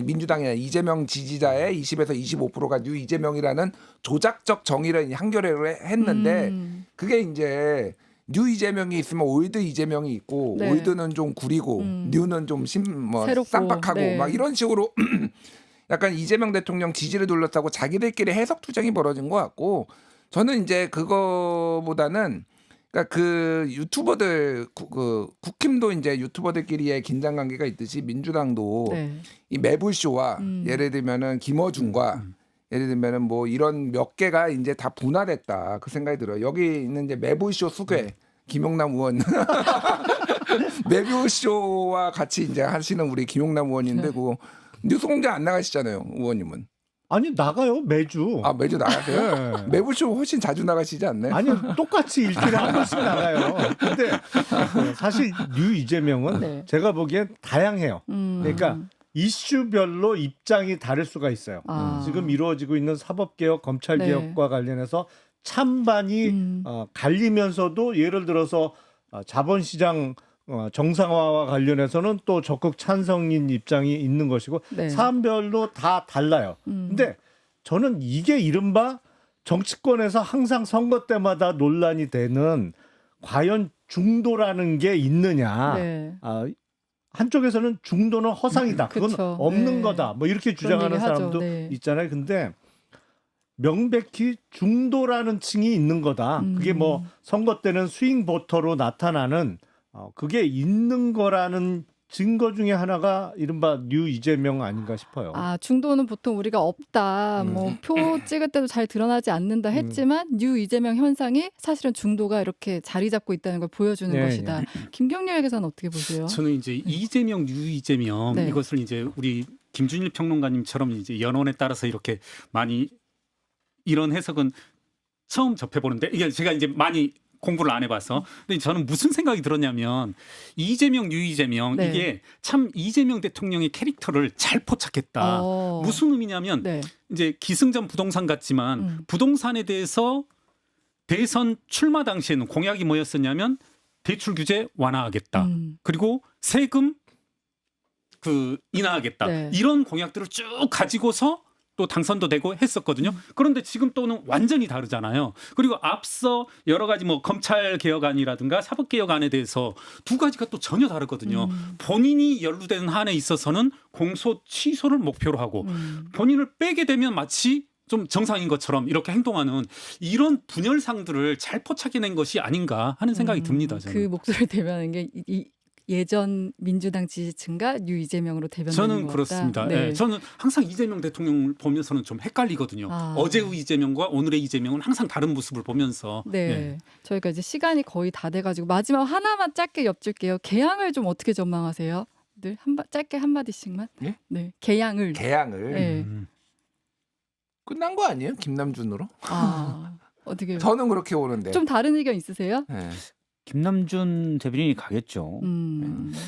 Speaker 2: 민주당이 아니라 이재명 지지자의 20에서 25%가 뉴 이재명이라는 조작적 정의를 한겨레로 했는데 그게 이제 뉴 이재명이 있으면 올드 이재명이 있고
Speaker 1: 네.
Speaker 2: 올드는 좀 구리고 뉴는 좀
Speaker 1: 새롭고,
Speaker 2: 쌈박하고
Speaker 1: 네.
Speaker 2: 막 이런 식으로 약간 이재명 대통령 지지를 둘러싸고 자기들끼리 해석 투쟁이 벌어진 것 같고 저는 이제 그거보다는 그러니까 그 유튜버들 그 국힘도 이제 유튜버들끼리의 긴장 관계가 있듯이 민주당도
Speaker 1: 네.
Speaker 2: 이 매불쇼와 예를 들면은 김어준과 예를 들면은 뭐 이런 몇 개가 이제 다 분화됐다 그 생각이 들어요. 여기 있는 이제 매불쇼 수괴 김용남 의원 매뷰쇼와 같이 이제 하시는 우리 김용남 의원인데 그 뉴스공장 안 나가시잖아요, 의원님은.
Speaker 4: 아니 나가요 매주.
Speaker 2: 아 매주 나가세요?
Speaker 4: 네.
Speaker 2: 매부쇼 훨씬 자주 나가시지 않나요?
Speaker 4: 아니 똑같이 일주일에 한 번씩 나가요. 근데 사실 뉴 이재명은
Speaker 1: 네.
Speaker 4: 제가 보기엔 다양해요. 그러니까 이슈별로 입장이 다를 수가 있어요.
Speaker 1: 아.
Speaker 4: 지금 이루어지고 있는 사법개혁, 검찰개혁과 관련해서 찬반이 갈리면서도 예를 들어서 자본시장 정상화와 관련해서는 또 적극 찬성인 입장이 있는 것이고
Speaker 1: 네.
Speaker 4: 사안별로 다 달라요. 근데 저는 이게 이른바 정치권에서 항상 선거 때마다 논란이 되는 과연 중도라는 게 있느냐.
Speaker 1: 네.
Speaker 4: 한쪽에서는 중도는 허상이다. 그건
Speaker 1: 그쵸.
Speaker 4: 없는
Speaker 1: 네.
Speaker 4: 거다. 뭐 이렇게
Speaker 1: 그런
Speaker 4: 주장하는
Speaker 1: 얘기 하죠.
Speaker 4: 사람도
Speaker 1: 네.
Speaker 4: 있잖아요. 근데 명백히 중도라는 층이 있는 거다. 그게 뭐 선거 때는 스윙 보터로 나타나는 그게 있는 거라는 증거 중에 하나가 이른바 뉴 이재명 아닌가 싶어요.
Speaker 1: 아, 중도는 보통 우리가 없다. 뭐 표 찍을 때도 잘 드러나지 않는다 했지만 뉴 이재명 현상이 사실은 중도가 이렇게 자리 잡고 있다는 걸 보여주는
Speaker 4: 네,
Speaker 1: 것이다. 김경률 회계사는 어떻게 보세요?
Speaker 3: 저는 이제 이재명, 뉴 이재명
Speaker 1: 네.
Speaker 3: 이것을 이제 우리 김준일 평론가님처럼 이제 연원에 따라서 이렇게 많이 이런 해석은 처음 접해보는데 이게 제가 이제 많이 공부를 안 해봐서 근데 저는 무슨 생각이 들었냐면 이재명, 뉴 이재명
Speaker 1: 네.
Speaker 3: 이게 참 이재명 대통령의 캐릭터를 잘 포착했다. 무슨 의미냐면
Speaker 1: 네.
Speaker 3: 이제 기승전 부동산 같지만 부동산에 대해서 대선 출마 당시에는 공약이 뭐였었냐면 대출 규제 완화하겠다. 그리고 세금 인하하겠다.
Speaker 1: 네.
Speaker 3: 이런 공약들을 쭉 가지고서 또 당선도 되고 했었거든요. 그런데 지금 또는 완전히 다르잖아요. 그리고 앞서 여러 가지 뭐 검찰 개혁안이라든가 사법 개혁안에 대해서 두 가지가 또 전혀 다르거든요. 본인이 연루된 한에 있어서는 공소 취소를 목표로 하고 본인을 빼게 되면 마치 좀 정상인 것처럼 이렇게 행동하는 이런 분열상들을 잘 포착해낸 것이 아닌가 하는 생각이 듭니다. 저는.
Speaker 1: 그 목소리를 대변하는 게 예전 민주당 지지층과 뉴 이재명으로 대변되는
Speaker 3: 저는
Speaker 1: 것
Speaker 3: 그렇습니다.
Speaker 1: 같다. 네.
Speaker 3: 예, 저는 항상 이재명 대통령을 보면서는 좀 헷갈리거든요. 어제의 이재명과 오늘의 이재명은 항상 다른 모습을 보면서.
Speaker 1: 네.
Speaker 3: 예.
Speaker 1: 저희가 이제 시간이 거의 다 돼가지고 마지막 하나만 짧게 엽줄게요. 개항을 좀 어떻게 전망하세요? 늘 짧게 한 마디씩만.
Speaker 2: 예?
Speaker 1: 네. 개항을.
Speaker 2: 개항을
Speaker 1: 네.
Speaker 2: 끝난 거 아니에요? 김남준으로?
Speaker 1: 아, 어떻게?
Speaker 2: 저는 그렇게 보는데.
Speaker 1: 좀 다른 의견 있으세요?
Speaker 2: 네.
Speaker 5: 김남준 대변인이 가겠죠.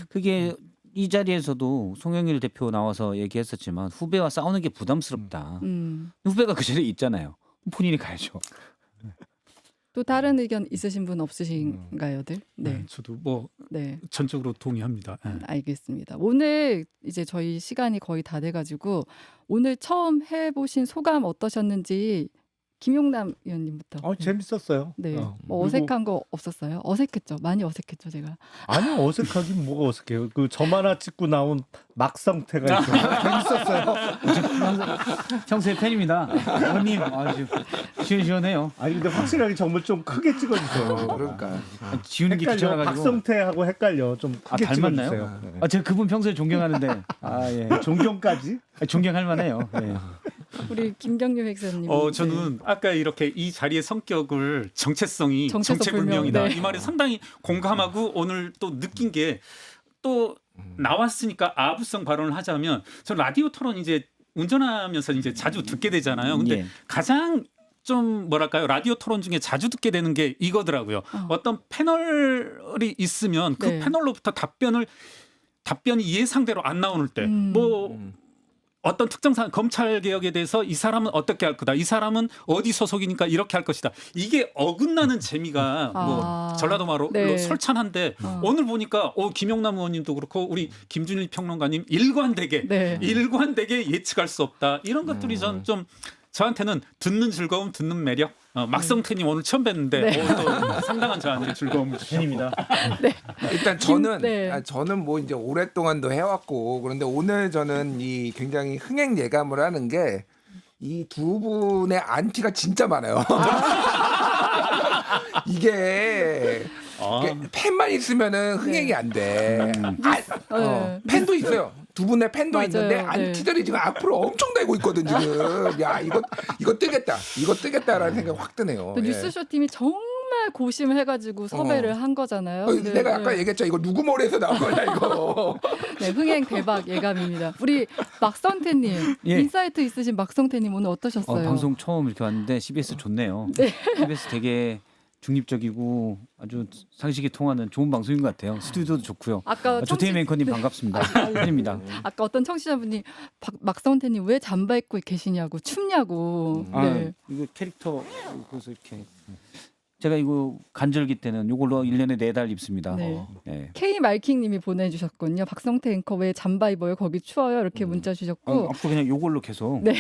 Speaker 5: 그게 이 자리에서도 송영길 대표 나와서 얘기했었지만 후배와 싸우는 게 부담스럽다. 후배가 그 자리에 있잖아요. 본인이 가야죠.
Speaker 1: 또 다른 의견 있으신 분 없으신가요들? 네.
Speaker 3: 저도 뭐
Speaker 1: 네.
Speaker 3: 전적으로 동의합니다. 예.
Speaker 1: 알겠습니다. 오늘 이제 저희 시간이 거의 다 돼가지고 오늘 처음 해보신 소감 어떠셨는지 김용남 의원님부터.
Speaker 4: 재밌었어요.
Speaker 1: 네. 뭐
Speaker 4: 그리고
Speaker 1: 어색한 거 없었어요? 어색했죠. 많이 어색했죠, 제가.
Speaker 4: 아니 어색하긴 뭐가 어색해요. 그 점 하나 찍고 나온 막상태가 있어요. 재밌었어요.
Speaker 5: 평소에 팬입니다. 의원님 아주 시원시원해요.
Speaker 4: 아니 근데 확실하게 점을 좀 크게 찍어주세요.
Speaker 2: 그러니까.
Speaker 5: 지우는 게
Speaker 4: 헷갈려.
Speaker 5: 귀찮아가지고.
Speaker 4: 박성태하고 헷갈려. 좀 크게
Speaker 5: 닮았나요?
Speaker 4: 찍어주세요.
Speaker 5: 제가 그분 평소에 존경하는데 예.
Speaker 4: 존경까지?
Speaker 5: 존경할 만해요. 예.
Speaker 1: 우리 김경률 백사님.
Speaker 3: 저는 아까 이렇게 이 자리의 성격을 정체성이
Speaker 1: 정체성
Speaker 3: 정체불명이다.
Speaker 1: 불명. 네.
Speaker 3: 이 말에 상당히 공감하고 오늘 또 느낀 게 또 나왔으니까 아부성 발언을 하자면 저 라디오 토론 이제 운전하면서 이제 자주 듣게 되잖아요. 근데
Speaker 5: 예.
Speaker 3: 가장 좀 뭐랄까요 라디오 토론 중에 자주 듣게 되는 게 이거더라고요. 어떤 패널이 있으면 그
Speaker 1: 네.
Speaker 3: 패널로부터 답변이 예상대로 안 나오는 때 뭐 어떤 특정 검찰 개혁에 대해서 이 사람은 어떻게 할 거다. 이 사람은 어디 소속이니까 이렇게 할 것이다. 이게 어긋나는 재미가 뭐 전라도 말로
Speaker 1: 네.
Speaker 3: 솔찬한데 오늘 보니까 김용남 의원님도 그렇고 우리 김준일 평론가님 일관되게
Speaker 1: 네.
Speaker 3: 예측할 수 없다. 이런 것들이 전 좀 저한테는 듣는 즐거움, 듣는 매력. 막성태님 오늘 처음 뵀는데 또 상당한 저한테 즐거움 팬입니다.
Speaker 2: 일단 저는
Speaker 1: 네.
Speaker 2: 저는 뭐 이제 오랫동안도 해왔고 그런데 오늘 저는 이 굉장히 흥행 예감을 하는 게 이 두 분의 안티가 진짜 많아요. 이게 팬만 있으면은 흥행이 안 돼. 팬도 있어요. 두 분의 팬도
Speaker 1: 맞아요.
Speaker 2: 있는데
Speaker 1: 네.
Speaker 2: 안티들이 지금 앞으로 엄청 되고 있거든 지금. 야 이거 뜨겠다. 이거 뜨겠다라는 생각 확 드네요.
Speaker 1: 또
Speaker 2: 예.
Speaker 1: 뉴스쇼 팀이 정말 정말 고심해가지고 섭외를 한 거잖아요. 근데,
Speaker 2: 내가 아까 얘기했죠. 이거 누구 머리에서 나온 거야 이거.
Speaker 1: 네, 흥행 대박 예감입니다. 우리 막성태님
Speaker 5: 예.
Speaker 1: 인사이트 있으신 막성태님 오늘 어떠셨어요?
Speaker 5: 방송 처음 이렇게 왔는데 CBS 좋네요. CBS 되게 중립적이고 아주 상식이 통하는 좋은 방송인 것 같아요. 스튜디오도 좋고요.
Speaker 1: 아까
Speaker 5: 조태임 앵커님 반갑습니다. 팬입니다.
Speaker 1: 아까 어떤 청취자분이 막성태님 왜 잠바 입고 계시냐고 춥냐고. 네.
Speaker 5: 이거 캐릭터 그래서 이렇게 제가 이거 간절기 때는 이걸로 1년에 4달 입습니다.
Speaker 1: 네.
Speaker 5: 네.
Speaker 1: K 말킹님이 보내주셨거든요. 박성태 앵커 왜 잠바 입어요? 거기 추워요? 이렇게 문자 주셨고.
Speaker 5: 앞으로 그냥 이걸로 계속
Speaker 1: 네.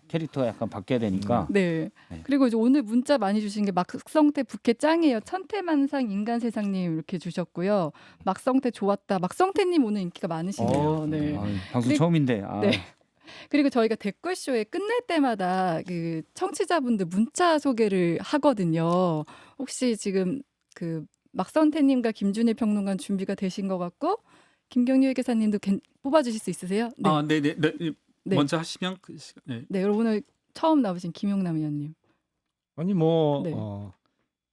Speaker 5: 캐릭터가 약간 바뀌어야 되니까.
Speaker 1: 네.
Speaker 5: 네.
Speaker 1: 그리고 이제 오늘 문자 많이 주신 게 막성태 부캐 짱이에요. 천태만상 인간세상님 이렇게 주셨고요. 막성태 좋았다. 막성태님 오늘 인기가 많으시네요. 네.
Speaker 5: 방송
Speaker 1: 그리고-
Speaker 5: 처음인데.
Speaker 1: 네. 그리고 저희가 댓글쇼에 끝낼 때마다 그 청취자분들 문자 소개를 하거든요. 혹시 지금 그 막성태님과 김준일 평론가 준비가 되신 것 같고 김경유 회계사님도 뽑아주실 수 있으세요? 네.
Speaker 3: 네네.
Speaker 1: 네.
Speaker 3: 먼저 하시면 그 시간. 네.
Speaker 1: 네, 여러분 오늘 처음 나오신 김용남 의원님.
Speaker 4: 아니 뭐
Speaker 1: 네.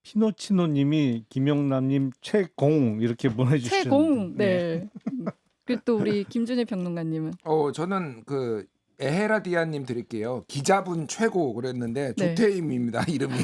Speaker 4: 피노치노님이 김영남님 최공 이렇게 보내주셨는데
Speaker 1: 최공. 네. 그리고 또 우리 김준일 평론가님은
Speaker 2: 저는 그 에헤라디아님 드릴게요. 기자분 최고 그랬는데
Speaker 1: 네.
Speaker 2: 조태임입니다 이름이.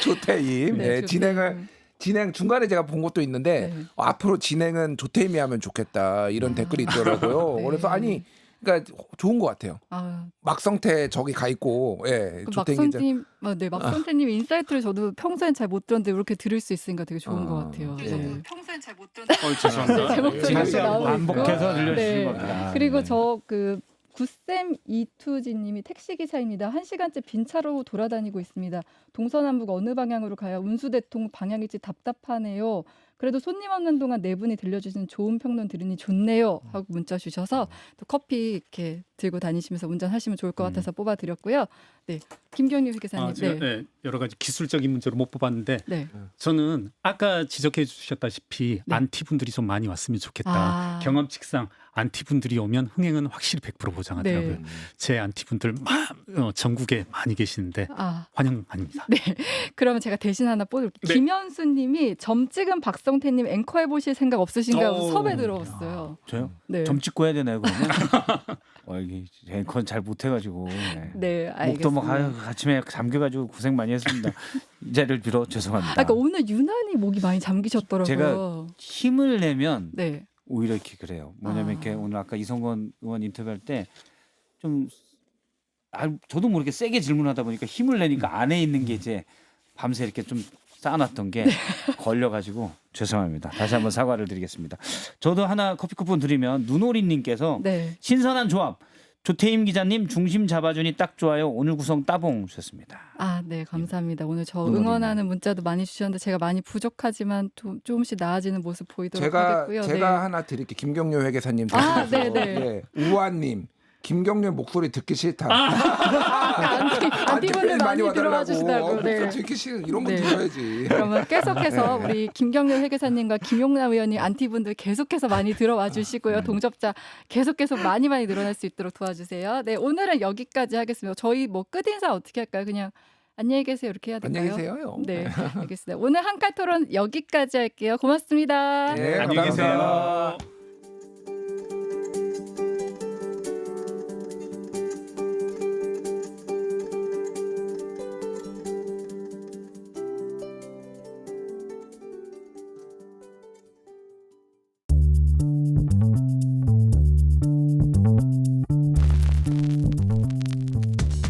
Speaker 2: 조태임. 네,
Speaker 1: 조태임.
Speaker 2: 진행 중간에 제가 본 것도 있는데
Speaker 1: 네.
Speaker 2: 앞으로 진행은 조태임이 하면 좋겠다 이런 댓글이 있더라고요.
Speaker 1: 네.
Speaker 2: 그래서 아니 그러니까 좋은 것 같아요.
Speaker 1: 아,
Speaker 2: 막성태 저기 가 있고
Speaker 1: 그
Speaker 2: 조태임 기자.
Speaker 1: 막성님, 네, 막성태님 인사이트를 저도 평소엔 잘 못 들었는데 이렇게 들을 수 있으니까 되게 좋은 것 같아요. 네.
Speaker 6: 평소엔 잘 못 듣는
Speaker 3: 죄송합니다.
Speaker 1: 제 목소리
Speaker 4: 다시
Speaker 1: 이렇게 나오고
Speaker 4: 한번
Speaker 1: 있고.
Speaker 5: 반복해서 들려주신
Speaker 1: 네.
Speaker 5: 겁니다.
Speaker 1: 그리고
Speaker 5: 네.
Speaker 1: 저 그 구쌤 이투지님이 택시기사입니다. 1시간째 빈 차로 돌아다니고 있습니다. 동서남북 어느 방향으로 가야 운수대통 방향일지 답답하네요. 그래도 손님 없는 동안 네 분이 들려주시는 좋은 평론 들으니 좋네요 하고 문자 주셔서 또 커피 이렇게 들고 다니시면서 운전하시면 좋을 것 같아서 뽑아드렸고요. 네, 김경유 회계사님.
Speaker 3: 제가
Speaker 1: 네.
Speaker 3: 여러 가지 기술적인 문제로 못 뽑았는데
Speaker 1: 네.
Speaker 3: 저는 아까 지적해 주셨다시피
Speaker 1: 네.
Speaker 3: 안티 분들이 좀 많이 왔으면 좋겠다.
Speaker 1: 아.
Speaker 3: 경험칙상 안티 분들이 오면 흥행은 확실히 100% 보장하더라고요.
Speaker 1: 네.
Speaker 3: 제 안티 분들 전국에 많이 계시는데
Speaker 1: 아,
Speaker 3: 환영합니다.
Speaker 1: 그러면 제가 대신 하나 뽑을게요.
Speaker 3: 네.
Speaker 1: 김현수님이 점 찍은 박성태님 앵커 해보실 생각 없으신가요?
Speaker 3: 오.
Speaker 1: 섭외 들어왔어요.
Speaker 5: 저요?
Speaker 1: 네.
Speaker 5: 점 찍고 해야 되나요 그러면? 이게 앵커는 잘 못해가지고
Speaker 1: 네, 알겠습니다.
Speaker 5: 목도 막 아침에 잠겨가지고 고생 많이 했습니다. 이 자리를 빌어 죄송합니다.
Speaker 1: 그러니까 오늘 유난히 목이 많이 잠기셨더라고요.
Speaker 5: 제가 힘을 내면
Speaker 1: 네.
Speaker 5: 오히려 이렇게 그래요. 뭐냐면
Speaker 1: 아.
Speaker 5: 이렇게 오늘 아까 이성건 의원 인터뷰할 때 좀 저도 모르게 세게 질문하다 보니까 힘을 내니까 안에 있는 게 이제 밤새 이렇게 좀 쌓아놨던 게 걸려가지고 죄송합니다. 다시 한번 사과를 드리겠습니다. 저도 하나 커피 쿠폰 드리면 눈오리님께서
Speaker 1: 네.
Speaker 5: 신선한 조합 조태임 기자님 중심 잡아주니 딱 좋아요. 오늘 구성 따봉 주셨습니다.
Speaker 1: 아, 네, 감사합니다. 오늘 저
Speaker 5: 응원이네요.
Speaker 1: 응원하는 문자도 많이 주셨는데 제가 많이 부족하지만 조금씩 나아지는 모습 보이도록 하겠고요.
Speaker 2: 제가 하나 드릴게요. 김경유 회계사님.
Speaker 1: 아,
Speaker 2: 대신해서.
Speaker 1: 네네.
Speaker 2: 우아님. 김경유 목소리 듣기 싫다.
Speaker 1: 안티분들 많이 들어와 주시다고.
Speaker 2: 목소리
Speaker 1: 네.
Speaker 2: 듣기 싫은 이런 거
Speaker 1: 네.
Speaker 2: 들어야지.
Speaker 1: 그러면 계속해서 우리 김경률 회계사님과 김용남 의원님 안티분들 계속해서 많이 들어와 주시고요. 동접자 계속 많이 늘어날 수 있도록 도와주세요. 네, 오늘은 여기까지 하겠습니다. 저희 뭐 끝인사 어떻게 할까요? 그냥 안녕히 계세요 이렇게 해야 될까요?
Speaker 2: 안녕히 계세요.
Speaker 1: 네, 알겠습니다. 오늘 한칼 토론 여기까지 할게요. 고맙습니다.
Speaker 2: 네,
Speaker 3: 안녕히 계세요.
Speaker 2: 감사합니다.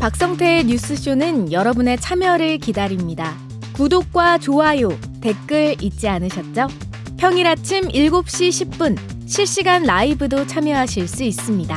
Speaker 7: 박성태의 뉴스쇼는 여러분의 참여를 기다립니다. 구독과 좋아요, 댓글 잊지 않으셨죠? 평일 아침 7시 10분 실시간 라이브도 참여하실 수 있습니다.